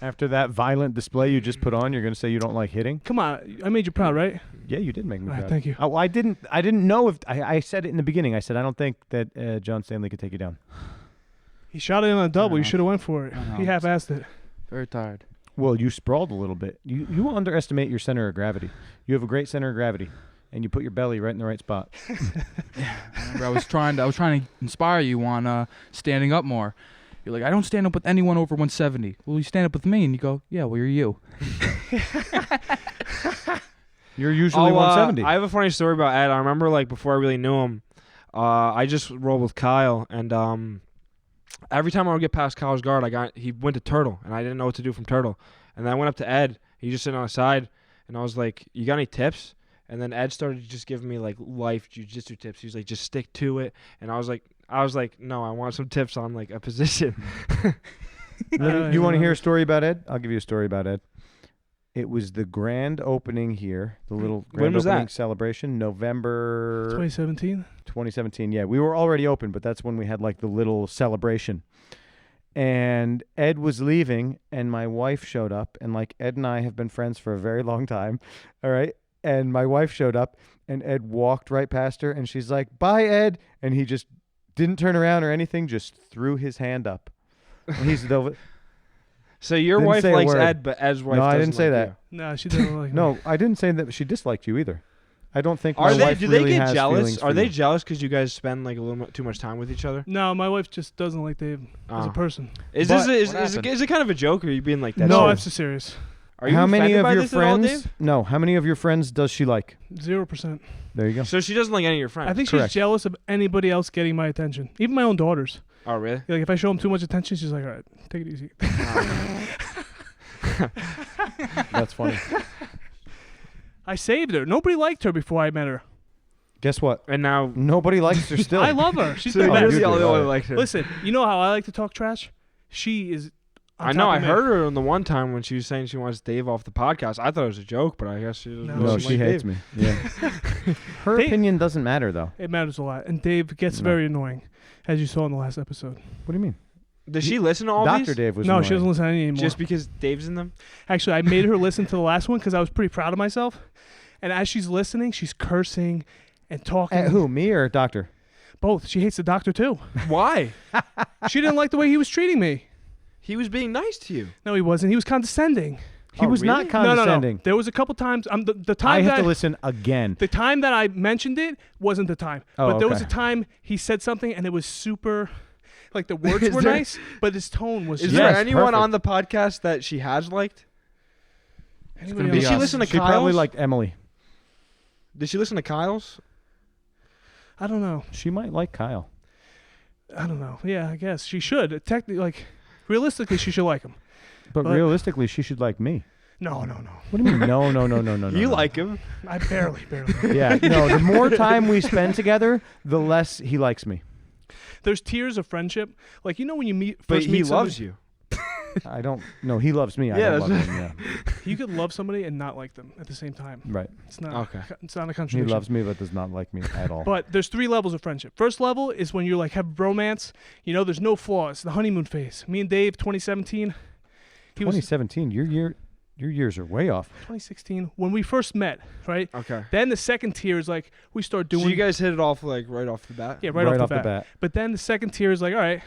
After that violent display you just put on, you're going to say you don't like hitting? Come on, I made you proud, right? Yeah, you did make me All right, proud. thank you. Oh, I didn't know if I said it in the beginning. I said I don't think that John Stanley could take you down. He shot it on a double. I You know. should have went for it. I know. He half-assed it. Very tired. Well, you sprawled a little bit. You underestimate your center of gravity. You have a great center of gravity, and you put your belly right in the right spot. I remember I was trying to inspire you on standing up more. You're like, I don't stand up with anyone over 170. Well, you stand up with me, and you go, yeah, well, you're you. You're usually 170. I have a funny story about Ed. I remember like before I really knew him, I just rolled with Kyle, and every time I would get past Kyle's guard, he went to turtle, and I didn't know what to do from turtle. And then I went up to Ed. He just sitting on the side, and I was like, "You got any tips?" And then Ed started just giving me like life jiu-jitsu tips. He was like, "Just stick to it." And I was like, "No, I want some tips on like a position." You want to hear a story about Ed? I'll give you a story about Ed. It was the grand opening here, the little When grand was opening that? celebration, November 2017. 2017. Yeah, we were already open, but that's when we had like the little celebration. And Ed was leaving, and my wife showed up, and like Ed and I have been friends for a very long time. All right. And my wife showed up, and Ed walked right past her, and she's like, "Bye, Ed." And he just didn't turn around or anything, just threw his hand up. And he's the So your Didn't wife say a likes word. Ed, but Ed's wife No, I doesn't didn't say like that. No, she doesn't like me. No, I didn't say that she disliked you either. I don't think you. my Are they? wife Do they really get has jealous? feelings Are for they you. jealous because you guys spend like a little too much time with each other? No, my wife just doesn't like Dave as a Oh. person. Is But- this What happened? is it kind of a joke, or are you being like that? No, serious? it's serious. Are you How many offended of by your this at all, friends? Dave? No, how many of your friends does she like? 0%. There you go. So she doesn't like any of your friends. I think Correct. she's jealous of anybody else getting my attention. Even my own daughters. Oh, really? Like if I show them too much attention, she's like, "All right, take it easy." That's funny. I saved her. Nobody liked her before I met her. Guess what? And now, Nobody likes her still. I love her. She's so the you're best. you the only do, one oh, who likes her. Listen, you know how I like to talk trash? She is. on I know. top I of me. heard her on the one time when she was saying she wants Dave off the podcast. I thought it was a joke, but I guess she doesn't. No, No, really she like hates Dave. me. Yeah. Her Dave- opinion doesn't matter though. It matters a lot, and Dave gets No. very annoying, as you saw in the last episode. What do you mean? Does she listen to all Dr. these? Dave was No, annoying. she doesn't listen to any anymore. Just because Dave's in them? Actually, I made her listen to the last one because I was pretty proud of myself. And as she's listening, she's cursing and talking. Who, me or Doctor? Both. She hates the doctor too. Why? She didn't like the way he was treating me. He was being nice to you. No, he wasn't. He was condescending. He Oh, was really? not condescending. No. There was a couple times. The I time have that to listen again. the time that I mentioned it wasn't the time. Oh, But there was a okay. time he said something and it was super, like the words Is were there- nice, but his tone was. Is just, Yes, there anyone perfect. on the podcast that she has liked? Anybody Gonna be Did she else? listen to She probably Kyle's? liked Emily. Did she listen to Kyle's? I don't know. She might like Kyle. I don't know. Yeah, I guess she should. Technically, like, realistically, she should like him. But But- realistically, she should like me. No. What do you mean? No. You no. like him. I barely. Yeah, no, the more time we spend together, the less he likes me. There's tiers of friendship. Like, you know when you meet But first he meet somebody, loves you. I don't. No, he loves me. I Yeah, don't love that's- him. Yeah, you could love somebody and not like them at the same time. right. It's not. Okay. It's not a He contradiction. loves me, but does not like me at all. But there's 3 levels of friendship. First level is when you're like have romance. You know, there's no flaws. The honeymoon phase. Me and Dave, 2017. He was 2017. Your years are way off. 2016 when we first met, right? Okay. Then the second tier is like we start doing. So you guys hit it off like right off the bat? yeah, right off the bat. But then the second tier is like, all right,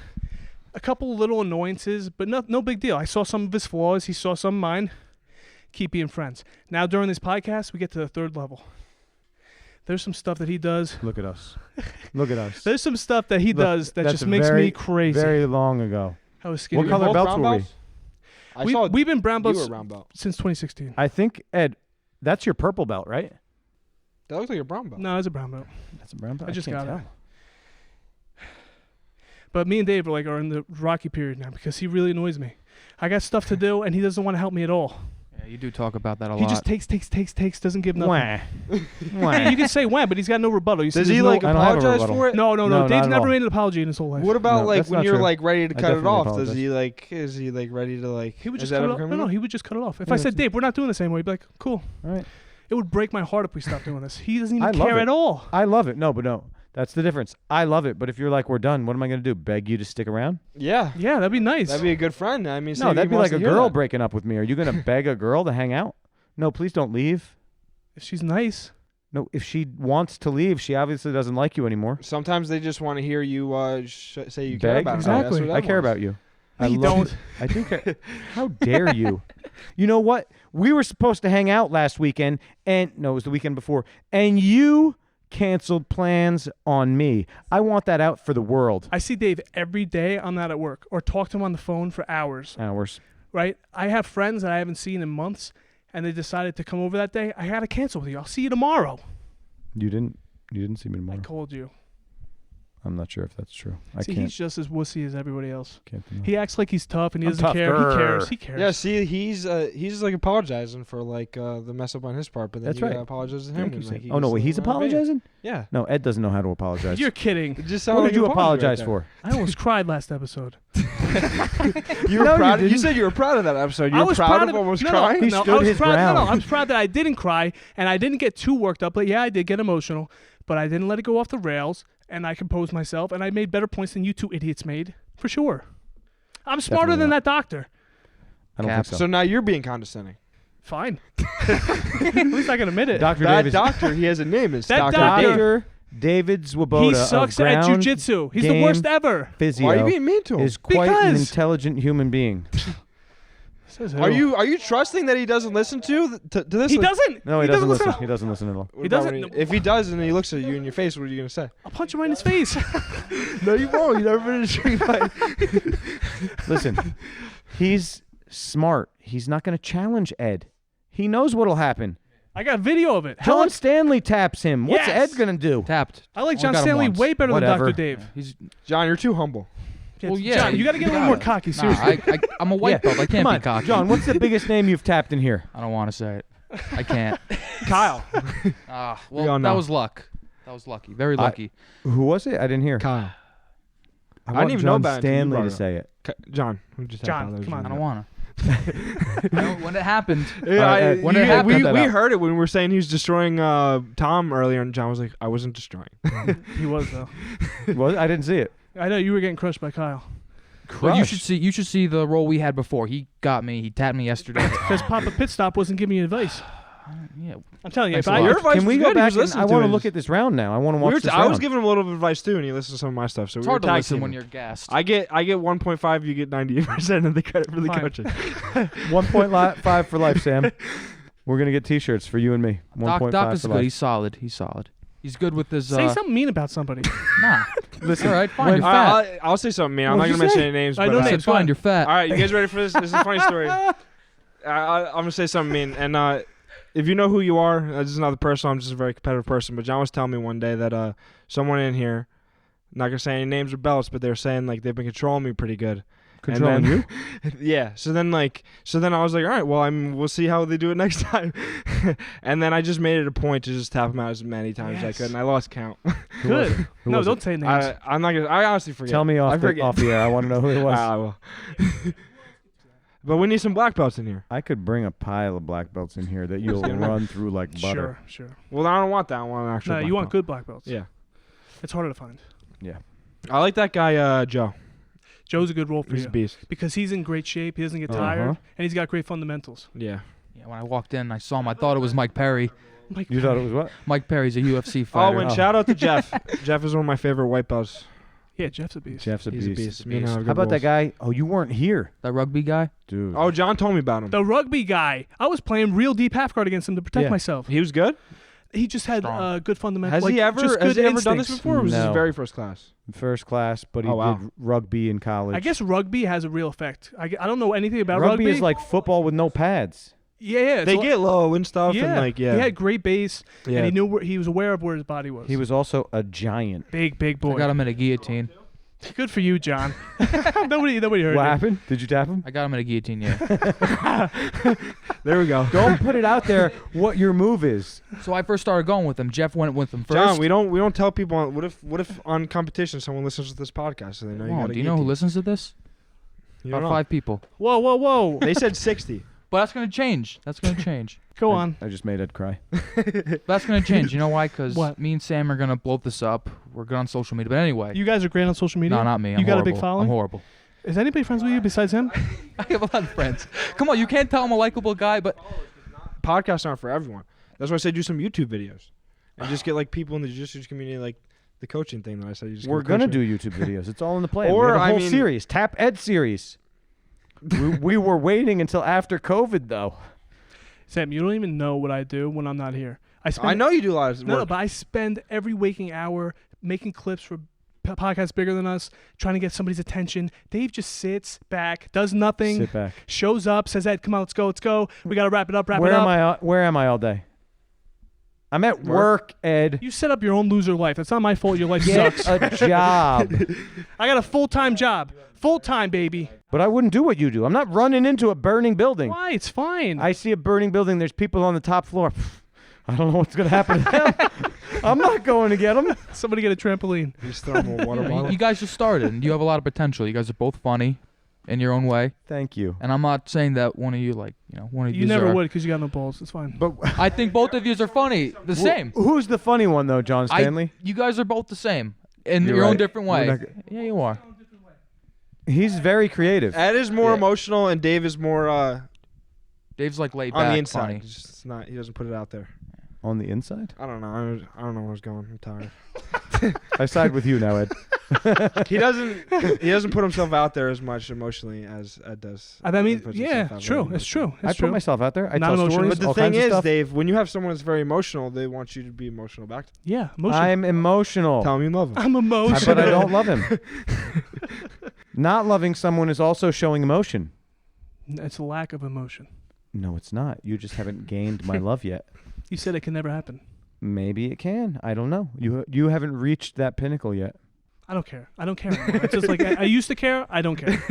a couple little annoyances, but no big deal. I saw some of his flaws. He saw some of mine. Keep being friends. Now during this podcast, we get to the third level. There's some stuff that he does. Look at us. Look at us. There's some stuff that he Look, does that that's just makes very, me crazy. Very long ago. I was skinny. What color Both belts brown were we? belts? I saw We've been brown you were belts a brown belt. since 2016. I think Ed, that's your purple belt, right? That looks like a brown belt. No, it's a brown belt. That's a brown belt. I just can't got it. tell. But me and Dave are in the rocky period now because he really annoys me. I got stuff to do and he doesn't want to help me at all. Yeah, you do talk about that a He lot. just takes, doesn't give nothing. Wah. Wah. Yeah, you can say when, but he's got no rebuttal. You see, Does there's he no, like I don't have a apologize rebuttal. for it? No. No, not Dave's at never all. made an apology in his whole life. What about No, like that's when not you're true. like ready to I cut it definitely off? apologize. Is he like ready to like? He would is just that cut it ever off. come No, in? he would just cut it off. If Yeah, I said, that's- Dave, we're not doing this anymore, he'd be like, cool. All right. It would break my heart if we stopped doing this. He doesn't I even love care it. at all. I love it. No. That's the difference. I love it. But if you're like, we're done, what am I going to do? Beg you to stick around? Yeah. Yeah, that'd be nice. That'd be a good friend. I mean, say No, he that'd be wants like a to hear girl that. breaking up with me. Are you going to beg a girl to hang out? No, please don't leave. If she's nice. No, if she wants to leave, she obviously doesn't like you anymore. Sometimes they just want to hear you say you care Beg? about Exactly. them. That's what I Ed care wants. about you. No, I you love don't. you. I do care. How dare you? You know what? We were supposed to hang out last weekend, and no, it was the weekend before, and you canceled plans on me. I want that out for the world. I see Dave every day. I'm not at work or talk to him on the phone for hours. Hours. Right? I have friends that I haven't seen in months, and they decided to come over that day. I gotta cancel with you. I'll see you tomorrow. You didn't see me I tomorrow. told you. I'm not sure if that's true. I See, can't. he's just as wussy as everybody else. Can't deny. He acts like he's tough and he I'm doesn't care. He tougher. cares. He cares. Yeah, see, he's like apologizing for like the mess up on his part, but then That's you right. apologize to him. Thank you, and, Sam. like, he Oh no, gets wait, he's a little mad. apologizing? Yeah. No, Ed doesn't know how to apologize. You're kidding. It just What sounded did you like an apology apologize right for? I almost cried last episode. You were No, you proud. You didn't. said you were proud of that episode. You I were was proud of almost crying. He No, stood I was his proud. ground. No, I was proud that I didn't cry and I didn't get too worked up. But yeah, I did get emotional, but I didn't let it go off the rails and I composed myself and I made better points than you two idiots made, for sure. I'm smarter Definitely than not. that doctor. I don't Cap. think So now you're being condescending. Fine. At least I can admit it. Dr. That David. doctor, he has a name. It's That Dr. doctor- Dave. Dr. David Swoboda He sucks of at ground jujitsu. He's the game worst ever. physio Why are you being mean to him? is quite an Because- intelligent human being. Says Are who? you trusting that he doesn't listen to this? He Like- doesn't. No, he doesn't listen. listen. He doesn't listen at all. What He about doesn't- when If he does and he looks at you in your face, what are you gonna say? I'll punch him right in his face. No, you won't. You never been in a street fight. Listen, he's smart. He's not going to challenge Ed. He knows what'll happen. I got a video of it. John Stanley taps him. What's Yes! Ed going to do? Tapped. I like Only John got him Stanley once. way better Whatever. than Dr. Dave. He's John, you're too humble. well, yeah. John, you got to get a little more cocky. Nah, Seriously. I'm a white belt. I can't Come on, be cocky. John, what's the biggest name you've tapped in here? I don't want to say it. I can't. Kyle. We all Well, that know. was luck. That was lucky. Very lucky. Who was it? I didn't hear. Kyle. I didn't want even know John about it until you Stanley brought to it up. say it. John. who'd you tap John, out? That was come on. I you. don't want to. When it happened, Yeah, when it happened, we cut that out. heard it when we were saying he was destroying Tom earlier, and John was like, "I wasn't destroying." He was, though. Was I didn't see it. I know you were getting crushed by Kyle. well, you Crushed. should see the role we had before. He got me. He tapped me yesterday. Because Papa Pit Stop wasn't giving you advice. Yeah. I'm telling you, Thanks if a I, lot. Your advice Can we was go good. He back? was And listening I want to it. look at this round now. I want to watch this I round. was giving him a little bit of advice too, and he listened to some of my stuff. So It's we were hard to tag listen teaming. when you're gassed. I get 1.5. You get 98% of the credit for the Fine. coaching. 1.5 for life, Sam. We're gonna get T-shirts for you and me. 1.5 Doc is for good. life. He's solid. He's solid. He's good with his. say something mean about somebody. Nah. Listen, All right, fine. when- You're fat. I'll say something, man. I'm What'd not gonna you mention say? any names. I but, know I names. said, fine. You're fat. All right, you guys ready for this? This is a funny story. I'm gonna say something mean, and if you know who you are, this is not the person. I'm just a very competitive person. But John was telling me one day that someone in here, not gonna say any names or belts, but they're saying like they've been controlling me pretty good. Controlling you? Yeah. So then I was like, all right, well, we'll see how they do it next time. And then I just made it a point to just tap them out as many times as I Yes. could, and I lost count. Good. Who No, was don't it? say names. I'm not gonna. I honestly forget. Tell me I off the forget. air. I want to know who it was. I will. But we need some black belts in here. I could bring a pile of black belts in here that you'll run through like butter. Sure. Well, I don't want that. I want an actual. No, black you want belt. good black belts. Yeah. It's harder to find. I like that guy, Joe. Joe's a good role for He's a you beast. because he's in great shape. He doesn't get Uh-huh. tired, and he's got great fundamentals. Yeah. Yeah, when I walked in, I saw him. I thought it was Mike Perry. Mike, You thought it was what? Mike Perry's a UFC Oh, fighter. and shout out to Jeff. Jeff is one of my favorite white belts. yeah, Jeff's a beast. Jeff's a He's a beast. beast. Me and him have How good about that roles. guy? Oh, you weren't here, That rugby guy. dude. Oh, John told me about him. The rugby guy. I was playing real deep half guard against him to protect Yeah. myself. He was good. He just had Strong. good fundamentals. Has he ever? Just Has good he ever done this instincts. before? Or was this No. his very first class? First class, but he Oh, wow. did rugby in college. I guess rugby has a real effect. I don't know anything about rugby rugby. is like football with no pads. yeah. They get low and stuff, yeah. and like He had great base, yeah. and he knew he was aware of where his body was. He was also a giant. big I boy. got him in a guillotine. Good for you, John. nobody heard What you. happened? Did you tap him? I got him in a guillotine. Yeah. There we go. Don't put it out there what your move is. So I first started going with him. Jeff went with him first. John, we don't tell people. What if on competition someone listens to this podcast so they know you Oh, got do you know who listens to this? You don't About know. 5 people. Whoa. They said 60. But that's gonna change. That's gonna change. Go on. I just made Ed cry. That's gonna change. You know why? Because What? me and Sam are gonna blow this up. We're good on social media. But anyway, You guys are great on social media. no, not me. I'm You got a big horrible. following? I'm horrible. Is anybody friends with you besides him? I have a lot of friends. Come on, you can't tell I'm a likable guy, but Podcasts aren't for everyone. That's why I said do some YouTube videos and just get like people in the jiu-jitsu community, like the coaching thing that I said. You just We're go gonna coaching. do YouTube videos. It's all in the plan. Or, we have a I whole mean- series, Tap Ed series. we were waiting until after COVID, though. Sam, you don't even know what I do when I'm not here. I know you do a lot of No, work. but I spend every waking hour making clips for podcasts bigger than us, trying to get somebody's attention. Dave just sits back, does nothing, Sit back. shows up, says, "Ed, come on, let's go. We got to wrap it up, Where am I? Where am I all day? I'm at work, Ed. You set up your own loser life. That's not my fault. Your life Get sucks. a job. I got a full-time job. Full-time, baby. But I wouldn't do what you do. I'm not running into a burning building. Why? It's fine. I see a burning building. There's people on the top floor. I don't know what's going to happen to them. I'm not going to get them. Somebody get a trampoline. You just throw him a water You, bottle. you guys just started, and you have a lot of potential. You guys are both funny in your own way. Thank you. And I'm not saying that one of you, one of You you never are. would because you got no balls. It's fine. But I think both of you are funny. The same. Who's the funny one, though, John Stanley? You guys are both the same in You're your own right. different We're way. not Yeah, you are. He's very creative. Ed is more Yeah. emotional, and Dave is more Dave's like laid on back, the inside. funny. It's just- it's not. He doesn't put it out there. On the inside? I don't know. I don't know where I was going. I'm tired. I side with you now, Ed. He doesn't put himself out there as much emotionally as Ed does. I He mean, puts yeah, himself out it's very true. It's emotionally. true. I It's put true. myself out there. I Not tell emotional. stories, But the all thing kinds of is, stuff. Dave, when you have someone that's very emotional, they want you to be emotional back to Yeah, emotional. I'm emotional. Tell him you love him. I'm emotional. But I don't love him. Not loving someone is also showing emotion. It's a lack of emotion. No, it's not. You just haven't gained my love yet. You said it can never happen. Maybe it can. I don't know. You haven't reached that pinnacle yet. I don't care. I don't care anymore. It's just like I used to care. I don't care.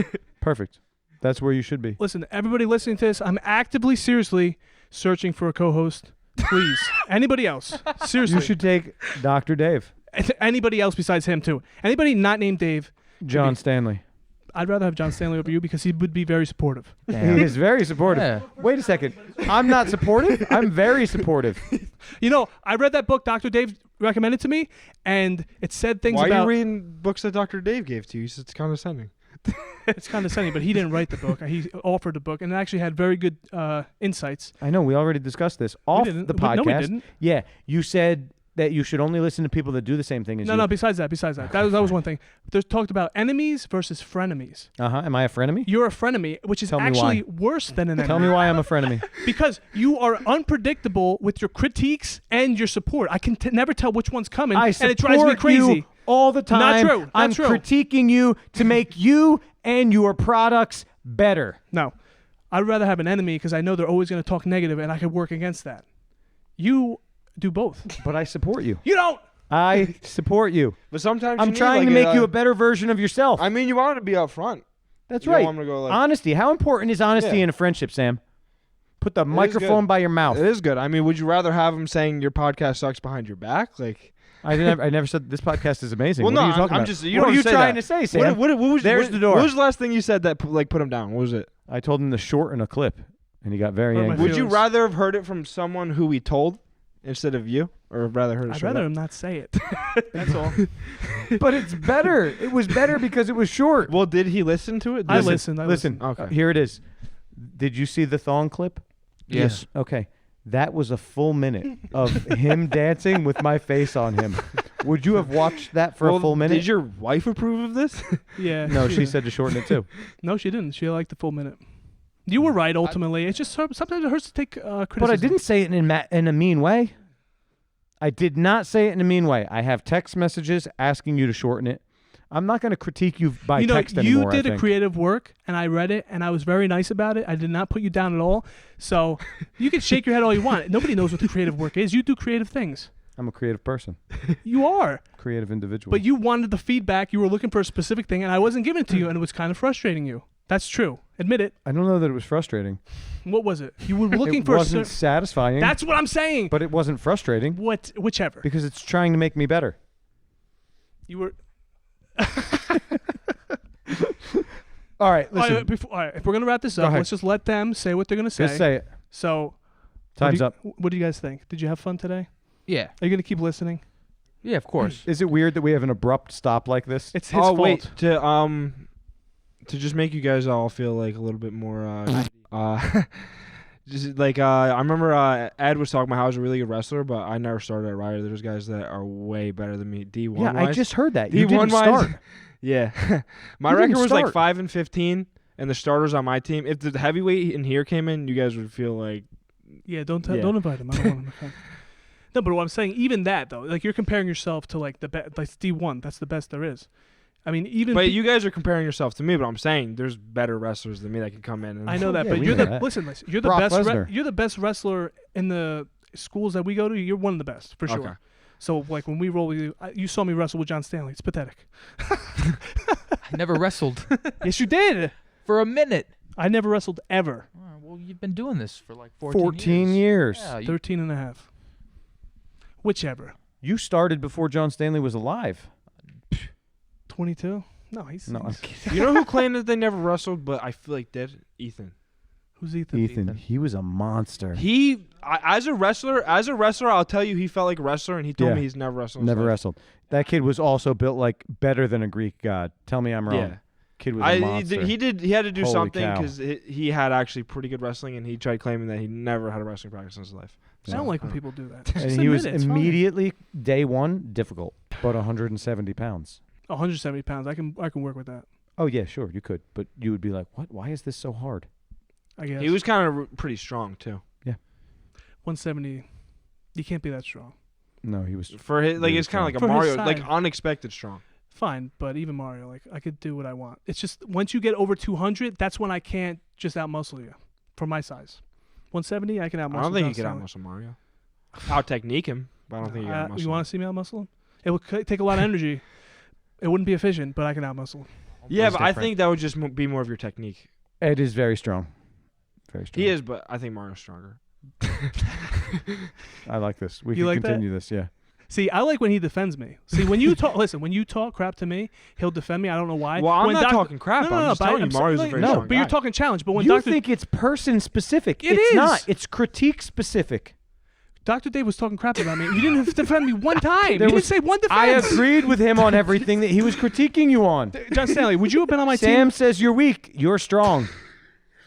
Perfect. That's where you should be. Listen, everybody listening to this, I'm actively, seriously searching for a co-host. Please, anybody else? Seriously, You should take Dr. Dave. Anybody else besides him too. Anybody not named Dave. John Stanley. I'd rather have John Stanley over you because he would be very supportive. He is very supportive. Yeah. Wait a second. I'm not supportive. I'm very supportive. You know, I read that book Dr. Dave recommended to me, and it said things Why are about. you reading books that Dr. Dave gave to you? It's condescending. It's condescending, but he didn't write the book. He offered the book, and it actually had very good insights. I know. We already discussed this off didn't. the We- podcast. no, we didn't. Yeah. You said that you should only listen to people that do the same thing as you. No. Besides that, that was one thing. There's talked about enemies versus frenemies. Am I a frenemy? You're a frenemy, which is Tell me actually why. worse than an enemy. Tell me why I'm a frenemy. Because you are unpredictable with your critiques and your support. I can never tell which one's coming, I and it drives me support crazy. you all the time. Not true. Not I'm true. critiquing you to make you and your products better. No, I'd rather have an enemy because I know they're always going to talk negative, and I could work against that. You do both. But I support you. You don't. I support you. But sometimes I'm you need, trying like, to make you a better version of yourself. I mean, you want to be up front. That's You don't right. want 'em to go like- Honesty. How important is honesty Yeah. in a friendship, Sam? Put the is microphone good. by your mouth. It is good. I mean, would you rather have him saying your podcast sucks behind your back? Like, I never said this podcast is amazing. well, what no, are you talking I'm about? just. You what don't are you say trying that. to say, Sam? What was, There's the door. What was the last thing you said that put him down? What was it? I told him to shorten a clip, and he got very Hurt my angry. Would you feelings. rather have heard it from someone who he told instead of you, or rather heard it? I'd straight rather up? him not say it. That's all. But it's better. It was better because it was short. Well, did he listen to it? I Listen, listened. Listen. Okay. Here it is. Did you see the thong clip? Yes. Okay. That was a full minute of him dancing with my face on him. Would you have watched that for Well, a full minute? Did your wife approve of this? Yeah. No, she said to shorten it too. No, she didn't. She liked the full minute. You were right. Ultimately, it's just sometimes it hurts to take criticism. But I didn't say it in a mean way. I did not say it in a mean way. I have text messages asking you to shorten it. I'm not going to critique you by text anymore. You did I a think. creative work, and I read it, and I was very nice about it. I did not put you down at all. So you can shake your head all you want. Nobody knows what the creative work is. You do creative things. I'm a creative person, You are. creative individual. But you wanted the feedback. You were looking for a specific thing, and I wasn't giving it to you, and it was kind of frustrating you. That's true. Admit it. I don't know that it was frustrating. What was it? You were looking It for wasn't a certain... satisfying. That's what I'm saying. But it wasn't frustrating Whichever. because it's trying to make me better. You were... All right, All listen. right, all right, if we're going to wrap this Go up, ahead. let's just let them say what they're going to say. Just say it. So... Time's up. What do you guys think? Did you have fun today? Yeah. Are you going to keep listening? Yeah, of course. Is it weird that we have an abrupt stop like this? It's his fault. Wait, to just make you guys all feel like a little bit more just like I remember Ed was talking about how I was a really good wrestler, but I never started at Ryder. There's guys that are way better than me. D1 yeah, I wise. just heard that. You D1 didn't wise, start. Yeah. My You record didn't was like start. 5-15, and the starters on my team. If the heavyweight in here came in, you guys would feel like Yeah, don't Yeah. don't invite him. I don't want him. Okay. No, but what I'm saying, even that though, like you're comparing yourself to like the best, like D1. That's the best there is. I mean, even. But you guys are comparing yourself to me, but I'm saying there's better wrestlers than me that can come in. And I know that, Yeah, but we you're know the that. listen. You're the Brock best. Lesnar. You're the best wrestler in the schools that we go to, you're one of the best for sure. Okay. So like when we roll with you, you saw me wrestle with John Stanley. It's pathetic. I never wrestled Yes, you did. for a minute. I never wrestled ever. Oh, well, you've been doing this for like 14, 14 years. Yeah, you- 13 and a half. Whichever. You started before John Stanley was alive. 22? No, he's... No, I'm he's- kidding. You know who claimed that they never wrestled, but I feel like did? Ethan. Who's Ethan? Ethan, he was a monster. As a wrestler, I'll tell you, he felt like a wrestler, and he told Yeah. me he's never wrestled. in his Never life. wrestled. That kid was also built like better than a Greek god. Tell me I'm wrong. Yeah. Kid was a monster. He had to do Holy something cow. because he had actually pretty good wrestling, and he tried claiming that he never had a wrestling practice in his life. I don't like when people do that. And Just he was admit it, it's fine. immediately day one difficult, but 170 pounds. 170 pounds. I can work with that, Oh yeah, sure you could, but you would be like, what? Why is this so hard? I guess. He was kind of pretty strong too. 170. You can't be that strong. No, he was. For his, like Really it's kind of like a For his Mario, like size. unexpected strong. Fine, but even Mario, like I could do what I want. It's just once you get over 200, that's when I can't just outmuscle you for my size. 170, I can outmuscle. I don't think John he could Stanley. outmuscle Mario. Out technique him, but I don't think he could outmuscle. You want to see me outmuscle him? It would take a lot of energy. It wouldn't be efficient, but I can outmuscle him. Yeah, That's but I different. think that would just be more of your technique. Ed is very strong. Very strong. He is, but I think Mario's stronger. I like this. We You can like that? continue this. Yeah. See, I like when he defends me. See, when you talk, listen, when you talk crap to me, he'll defend me. I don't know why. Well, I'm When not talking crap. No, I'm just but telling you, I'm Mario's a saying- very no, strong but you're guy. talking challenge. But when You Dr. think it's person specific? It It's is. not. It's critique specific. Dr. Dave was talking crap about me, you didn't have to defend me one time. You There didn't was- say one I defense. agreed with him on everything that he was critiquing you on. John Stanley, would you have been on my Sam says you're weak. You're strong.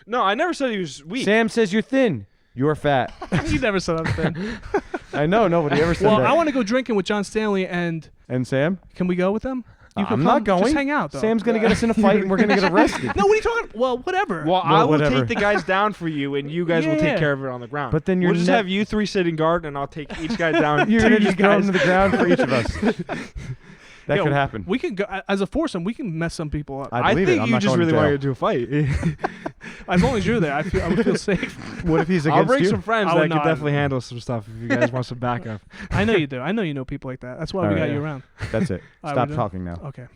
No, I never said he was weak. Sam says you're thin. You're fat. team? You never said I'm thin. I know. Nobody ever said Well, that. I want to go drinking with John Stanley, and And Sam? can we go with them? You can I'm come, not going. Just hang out, though. Sam's going to get us in a fight and we're going to get arrested. No, what are you talking? Well, whatever. Well, No, I will whatever. take the guys down for you, and you guys will Yeah. take care of it on the ground. But then you're we'll just ne- have you three sitting guard, and I'll take each guy down. You're to going to you just go guys. into the ground for each of us. That Yo, could happen. We can go as a foursome. We can mess some people up. I I believe it. think I'm you not just going to really jail. want to do a fight. As long as you're there, I would feel safe. What if he's I'll against bring you? some friends I that would can not. definitely handle some stuff if you guys want some backup. I know you do. I know you know people like that. That's why All we right, got yeah. you around. That's it. All right, Stop we're done? talking now. Okay.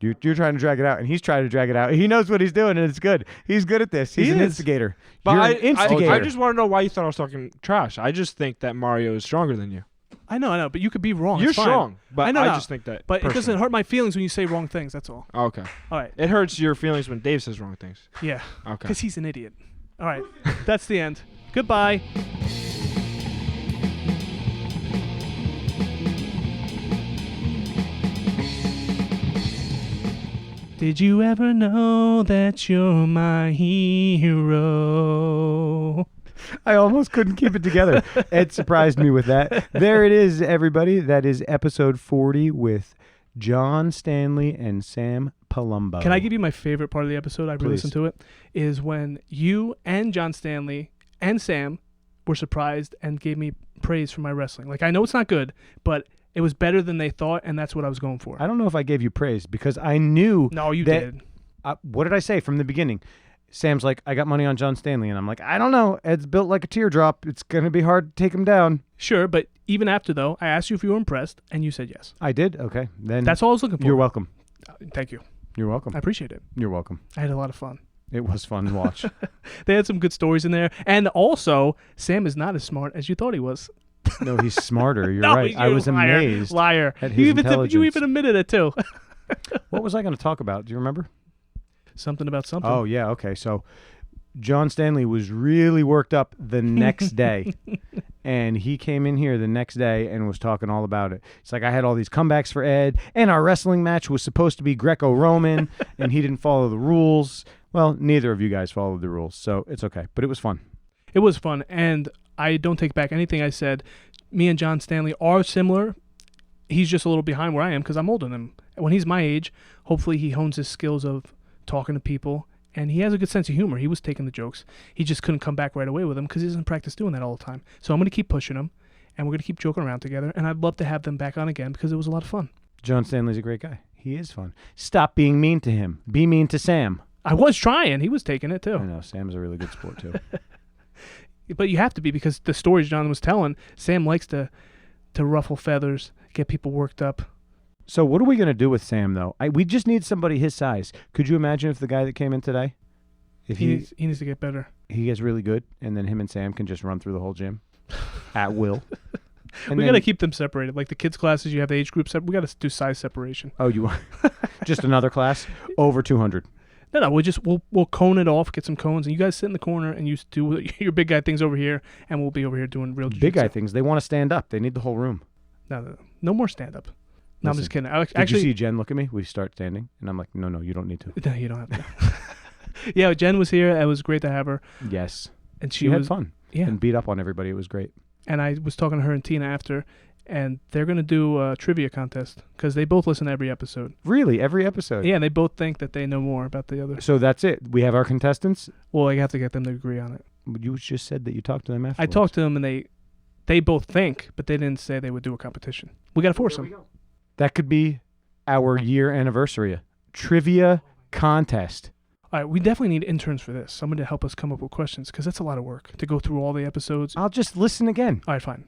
You're trying to drag it out, and he's trying to drag it out. He knows what he's doing, and it's good. He's good at this. He's He an is. instigator. But You're an instigator. I just want to know why you thought I was talking trash. I just think that Mario is stronger than you. I know, but you could be wrong. You're It's fine. strong, but I know, I no. just think that. But it doesn't personally. hurt my feelings when you say wrong things. That's all. Oh, okay. All right. It hurts your feelings when Dave says wrong things. Yeah. Okay. Because he's an idiot. All right. That's the end. Goodbye. Did you ever know that you're my hero? I almost couldn't keep it together. Ed surprised me with that. There it is, everybody. That is episode 40 with John Stanley and Sam Palumbo. Can I give you my favorite part of the episode? I Please. listened to it. Is when you and John Stanley and Sam were surprised and gave me praise for my wrestling. Like, I know it's not good, but it was better than they thought, and that's what I was going for. I don't know if I gave you praise because I knew. No, you that- did. What did I say from the beginning? Sam's like, I got money on John Stanley. And I'm like, I don't know. Ed's built like a teardrop. It's going to be hard to take him down. Sure, but even after, though, I asked you if you were impressed, and you said yes. I did? Okay. Then That's all I was looking for. you're welcome. Thank you. You're welcome. I appreciate it. You're welcome. I had a lot of fun. It was fun to watch. They had some good stories in there. And also, Sam is not as smart as you thought he was. No, he's smarter. You're No, right. I you was liar. amazed. Liar. at You his even, you intelligence. even admitted it, too. What was I going to talk about? Do you remember? Something about something. Oh, yeah. Okay. So John Stanley was really worked up the next day. And he came in here the next day and was talking all about it. It's like, I had all these comebacks for Ed, and our wrestling match was supposed to be Greco-Roman, and he didn't follow the rules. Well, neither of you guys followed the rules, so it's okay. But it was fun. It was fun, and I don't take back anything I said. Me and John Stanley are similar. He's just a little behind where I am because I'm older than him. When he's my age, hopefully he hones his skills of talking to people, and he has a good sense of humor. He was taking the jokes. He just couldn't come back right away with them because he doesn't practice doing that all the time. So I'm going to keep pushing him, and we're going to keep joking around together, and I'd love to have them back on again because it was a lot of fun. John Stanley's a great guy. He is fun. Stop being mean to him. Be mean to Sam. I was trying. He was taking it, I too. know. Sam's a really good sport, too. But you have to be, because the stories John was telling, Sam likes to ruffle feathers, get people worked up. So what are we going to do with Sam, though? We just need somebody his size. Could you imagine if the guy that came in today, if He needs to get better. he gets really good, and then him and Sam can just run through the whole gym at will? And We then- got to keep them separated. Like the kids' classes, you have the age groups. We got to do size separation. Oh, you want just another class over 200? No, we'll cone it off, get some cones, and you guys sit in the corner and you do your big guy things over here, and we'll be over here doing real Big guy jiu-jitsu. things. They want to stand up. They need the whole room. No more stand up. No, I'm Listen, just kidding. Did Actually, you see Jen look at me? We start standing, and I'm like, no, you don't need to. no, you don't have to. Yeah, Jen was here. It was great to have her, Yes, and she she had was fun yeah. and beat up on everybody. It was great. And I was talking to her and Tina after, and they're gonna do a trivia contest because they both listen to every episode. Really, every episode. Yeah, and they both think that they know more about the other. So that's it. We have our contestants. Well, I have to get them to agree on it. You just said that you talked to them after. I talked to them, and they both think, but they didn't say they would do a competition. We got to force them. That could be our year anniversary trivia contest. All right, we definitely need interns for this. Somebody to help us come up with questions, because that's a lot of work to go through all the episodes. I'll just listen again. All right, fine.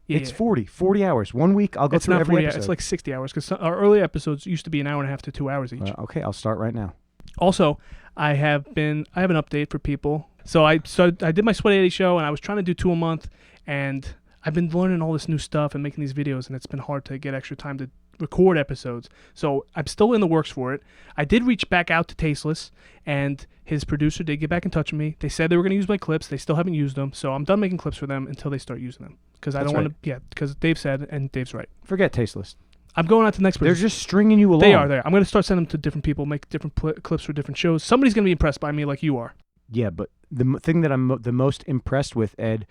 Yeah, It's yeah. 40 hours. 1 week, I'll go It's through not every 40 episode. It's like 60 hours, because our early episodes used to be an hour and a half to 2 hours each. Okay, I'll start right now. Also, I have an update for people. So I did my Sweat 80 show, and I was trying to do 2 a month, and I've been learning all this new stuff and making these videos, and it's been hard to get extra time to record episodes. So I'm still in the works for it. I did reach back out to Tasteless, and his producer did get back in touch with me. They said they were going to use my clips. They still haven't used them, so I'm done making clips for them until they start using them. Because I That's don't want to, because Dave said, and Dave's right. Forget Tasteless. I'm going on to the next They're person. just stringing you along. They are. I'm going to start sending them to different people, make different clips for different shows. Somebody's going to be impressed by me like you are. Yeah, but the thing that I'm the most impressed with, Ed,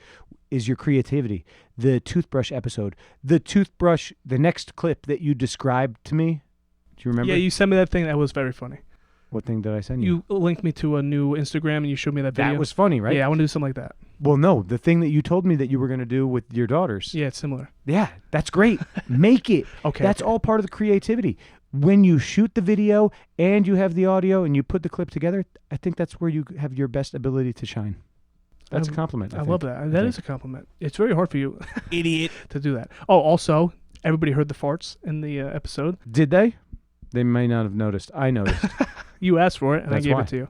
is your creativity. The toothbrush episode. The next clip that you described to me. Do you remember? Yeah, you sent me that thing. That was very funny. What thing did I send you? You linked me to a new Instagram, and you showed me that video. That was funny, right? Yeah, I want to do something like that. Well, no, the thing that you told me that you were going to do with your daughters. Yeah, it's similar. Yeah, that's great. Make it. Okay. That's all part of the creativity. When you shoot the video and you have the audio and you put the clip together, I think that's where you have your best ability to shine. That's a compliment. I think. love that. That think. is a compliment. It's very hard for you, Idiot. to do that. Oh, also, everybody heard the farts in the episode. Did they? They may not have noticed. I noticed. You asked for it, and That's I gave why. it to you.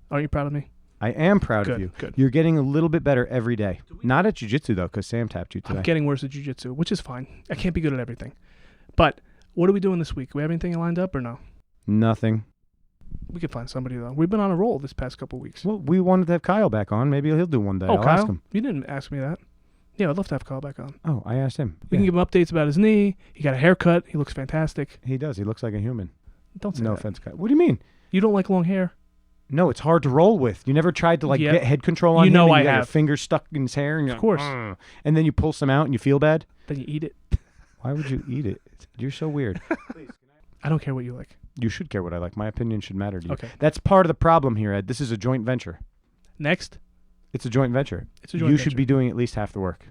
Aren't you proud of me? I am proud Good, of you. good. You're getting a little bit better every day. Not at jiu-jitsu, though, because Sam tapped you today. I'm getting worse at jiu-jitsu, which is fine. I can't be good at everything. But what are we doing this week? We have anything lined up or no? Nothing. We could find somebody, though. We've been on a roll this past couple weeks. Well, we wanted to have Kyle back on. Maybe he'll do one day. Oh, I'll Kyle? ask him. You didn't ask me that. Yeah, I'd love to have Kyle back on. Oh, I asked him. We can give him updates about his knee. He got a haircut. He looks fantastic. He does. He looks like a human. Don't say No that. offense, Kyle. What do you mean? You don't like long hair? No, it's hard to roll with. You never tried to Yeah. get head control on You him. know and I you got your have. fingers stuck in his hair. And you're Of course. like, "Ugh," and then you pull some out and you feel bad. Then you eat it. Why would you eat it? You're so weird. I don't care what you like. You should care what I like. My opinion should matter to you. Okay. That's part of the problem here, Ed. This is a joint venture. Next, It's a joint venture. it's a joint You venture. should be doing at least half the work.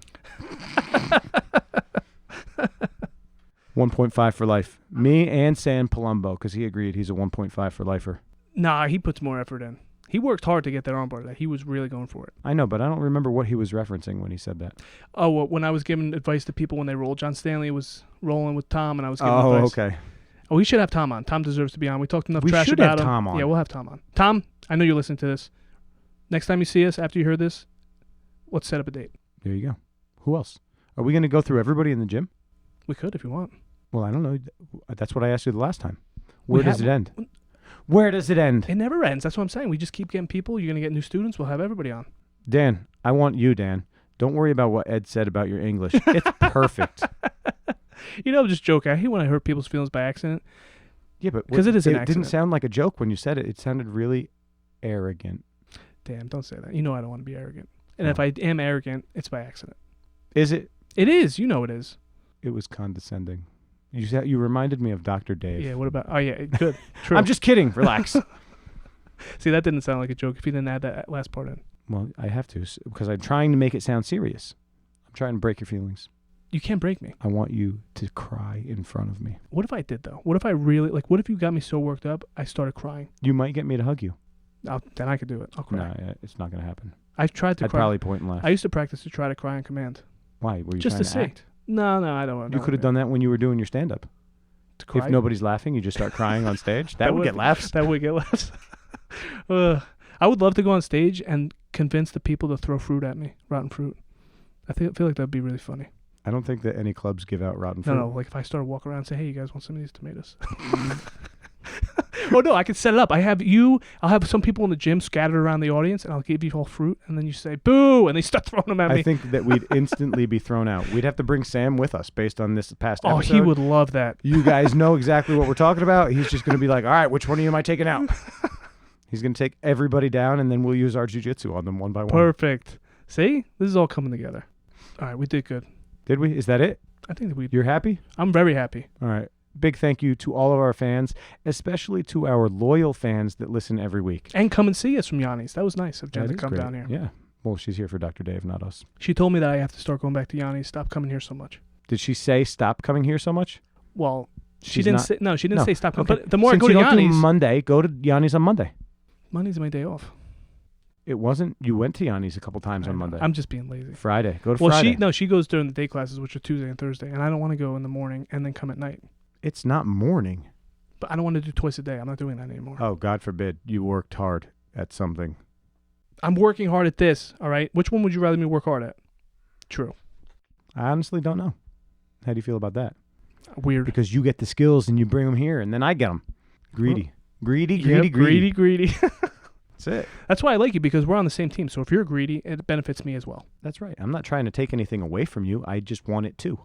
1.5 for life. Me and Sam Palumbo, because he agreed he's a 1.5 for lifer. Nah, he puts more effort in. He worked hard to get that armbar. He was really going for it. I know, but I don't remember what he was referencing when he said that. Oh, well, when I was giving advice to people when they rolled, John Stanley was rolling with Tom, and I was giving Oh, advice. okay. Oh, we should have Tom on. Tom deserves to be on. We talked enough We trash should about have him. Tom on. Yeah, we'll have Tom on. Tom, I know you're listening to this. Next time you see us, after you heard this, let's set up a date. There you go. Who else? Are we going to go through everybody in the gym? We could if you want. Well, I don't know. That's what I asked you the last time. Where We does have- it end? Where does it end? It never ends. That's what I'm saying. We just keep getting people. You're going to get new students. We'll have everybody on. Dan, I want you, Dan. Don't worry about what Ed said about your English. It's perfect. You know, just joke. I hate when I hurt people's feelings by accident. Yeah, but 'Cause it is an didn't accident. sound like a joke when you said it. It sounded really arrogant. Damn, don't say that. You know I don't want to be arrogant. And No. if I am arrogant, it's by accident. Is it? It is. You know it is. It was condescending. You reminded me of Dr. Dave. Yeah, what about... Oh, yeah, good. True. I'm just kidding. Relax. See, that didn't sound like a joke if you didn't add that last part in. Well, I have to because I'm trying to make it sound serious. I'm trying to break your feelings. You can't break me. I want you to cry in front of me. What if I did, though? What if I really... what if you got me so worked up, I started crying? You might get me to hug you. Then I could do it. I'll cry. No, it's not going to happen. I tried to I'd cry. probably point and laugh. I used to practice to try to cry on command. Why? Were you Just trying to see. act? No, I don't. You could have done that when you were doing your stand-up. To cry. If nobody's laughing, you just start crying on stage. That would get laughs. That would get laughs. I would love to go on stage and convince the people to throw fruit at me, rotten fruit. I feel like that'd be really funny. I don't think that any clubs give out rotten fruit. No, like if I started walking around and say, "Hey, you guys want some of these tomatoes?" Oh no, I can set it up. I'll have some people in the gym scattered around the audience, and I'll give you all fruit, and then you say "boo," and they start throwing them at me. I think that we'd instantly be thrown out. We'd have to bring Sam with us based on this past Oh, episode. he would love that. You guys know exactly what we're talking about. He's just going to be like, all right, which one of you am I taking out? He's going to take everybody down, and then we'll use our jiu-jitsu on them one by one. Perfect. See, this is all coming together. All right, we did good. Did we? Is that it? I think that we. You're happy? I'm very happy. All right. Big thank you to all of our fans, especially to our loyal fans that listen every week. And come and see us from Yanni's. That was nice of Jen That to is come great. down here. Yeah. Well, she's here for Dr. Dave, not us. She told me that I have to start going back to Yanni's. Stop coming here so much. Did she say stop coming here so much? Well, she She's didn't not- say. No, she didn't say stop coming. Okay. But the more Since I go you to don't do Yanni's, Monday, go to Yanni's on Monday. Monday's my day off. It wasn't. You went to Yanni's a couple times I on know. Monday. I'm just being lazy. Friday. Go to Well, Friday. she goes during the day classes, which are Tuesday and Thursday, and I don't want to go in the morning and then come at night. It's not morning. But I don't want to do twice a day. I'm not doing that anymore. Oh, God forbid you worked hard at something. I'm working hard at this. All right. Which one would you rather me work hard at? True. I honestly don't know. How do you feel about that? Weird. Because you get the skills and you bring them here, and then I get them. Greedy. Greedy. Yep, greedy. That's it. That's why I like you, because we're on the same team. So if you're greedy, it benefits me as well. That's right. I'm not trying to take anything away from you. I just want it too.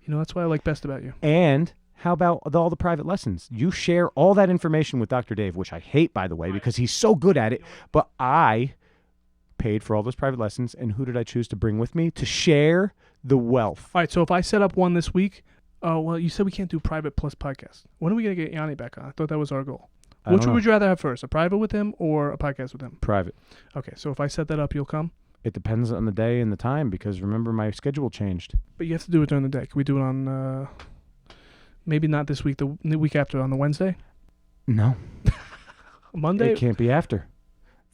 You know, that's what I like best about you. And how about all the private lessons? You share all that information with Dr. Dave, which I hate, by the way, because he's so good at it. But I paid for all those private lessons, and who did I choose to bring with me to share the wealth? All right. So if I set up one this week, well, you said we can't do private plus podcast. When are we going to get Yanni back on? I thought that was our goal. Which would you rather have first, a private with him or a podcast with him? Private. Okay. So if I set that up, you'll come? It depends on the day and the time, because remember, my schedule changed. But you have to do it during the day. Can we do it on, maybe not this week, the week after, on the Wednesday? No. Monday? It can't be after.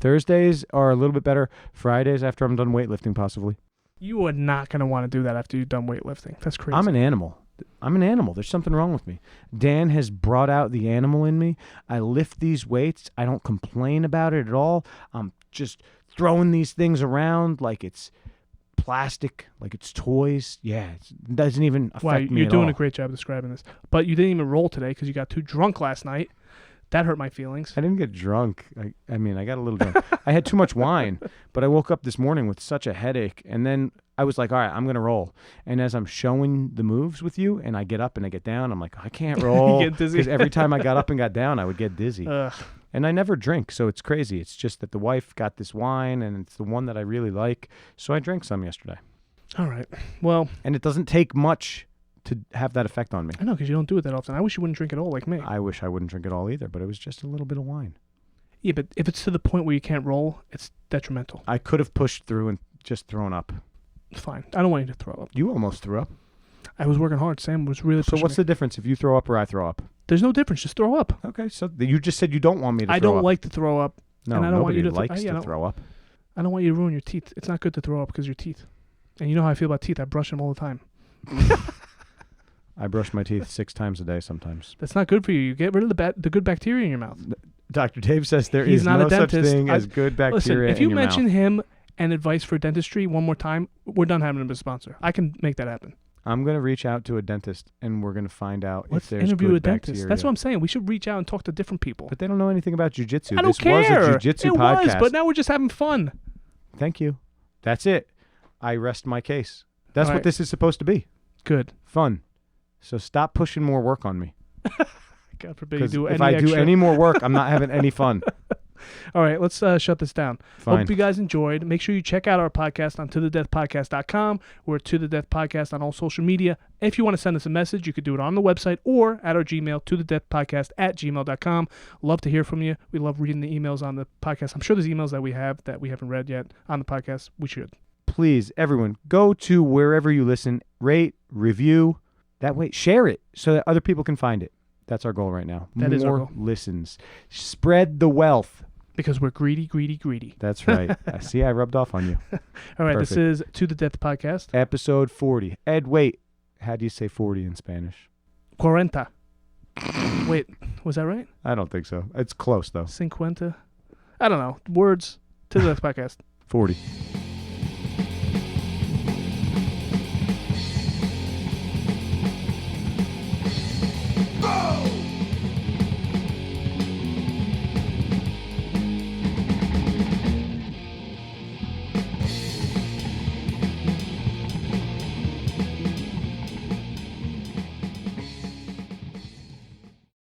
Thursdays are a little bit better. Fridays after I'm done weightlifting, possibly. You are not going to want to do that after you've done weightlifting. That's crazy. I'm an animal. There's something wrong with me. Dan has brought out the animal in me. I lift these weights. I don't complain about it at all. I'm just throwing these things around like it's plastic, like it's toys. Yeah, it doesn't even affect Wow, me you're at doing all. a great job describing this. But you didn't even roll today because you got too drunk last night. That hurt my feelings. I didn't get drunk. I mean, I got a little drunk. I had too much wine, but I woke up this morning with such a headache, and then I was like, all right, I'm going to roll. And as I'm showing the moves with you, and I get up and I get down, I'm like, I can't roll. You get dizzy. Because every time I got up and got down, I would get dizzy. Ugh. And I never drink, so it's crazy. It's just that the wife got this wine, and it's the one that I really like, so I drank some yesterday. All right. Well, And it doesn't take much to have that effect on me. I know because you don't do it that often. I wish you wouldn't drink at all like me. I wish I wouldn't drink it all either, but it was just a little bit of wine. Yeah, but if it's to the point where you can't roll, it's detrimental. I could have pushed through and just thrown up. Fine. I don't want you to throw up. You almost threw up. I was working hard. Sam was really So pushing what's me. the difference if you throw up or I throw up? There's no difference. Just throw up. Okay, so you just said you don't want me to I throw don't up. like to throw up. No, and I don't want nobody you to likes yeah, to throw up. I don't want you to ruin your teeth. It's not good to throw up because of your teeth. And you know how I feel about teeth. I brush them all the time. I brush my teeth 6 times a day sometimes. That's not good for you. You get rid of the good bacteria in your mouth. Dr. Dave says there He's is not no a such dentist. thing as good bacteria Listen, if in you your mention mouth. him and advice for dentistry one more time, we're done having him as a sponsor. I can make that happen. I'm going to reach out to a dentist, and we're going to find out Let's if there's interview good a dentist. bacteria. That's what I'm saying. We should reach out and talk to different people. But they don't know anything about jiu-jitsu. I don't This care. was a jiu-jitsu it podcast. was, but now we're just having fun. Thank you. That's it. I rest my case. That's All what right. this is supposed to be. Good. Fun. So stop pushing more work on me. God forbid you Because do if any I do extra. any more work, I'm not having any fun. All right, let's shut this down. Fine. Hope you guys enjoyed. Make sure you check out our podcast on tothedeathpodcast.com. We're To The Death Podcast on all social media. If you want to send us a message, you could do it on the website or at our Gmail, tothedeathpodcast@gmail.com. Love to hear from you. We love reading the emails on the podcast. I'm sure there's emails that we haven't read yet on the podcast. We should. Please, everyone, go to wherever you listen, rate, review. That way, share it so that other people can find it. That's our goal right now. That more is our goal. listens. Spread the wealth. Because we're greedy, greedy, greedy. That's right. See, I rubbed off on you. All right, Perfect. this is To the Death podcast. Episode 40. Ed, wait. How do you say 40 in Spanish? 40. Wait, was that right? I don't think so. It's close, though. 50. I don't know. Words. To the Death podcast. 40.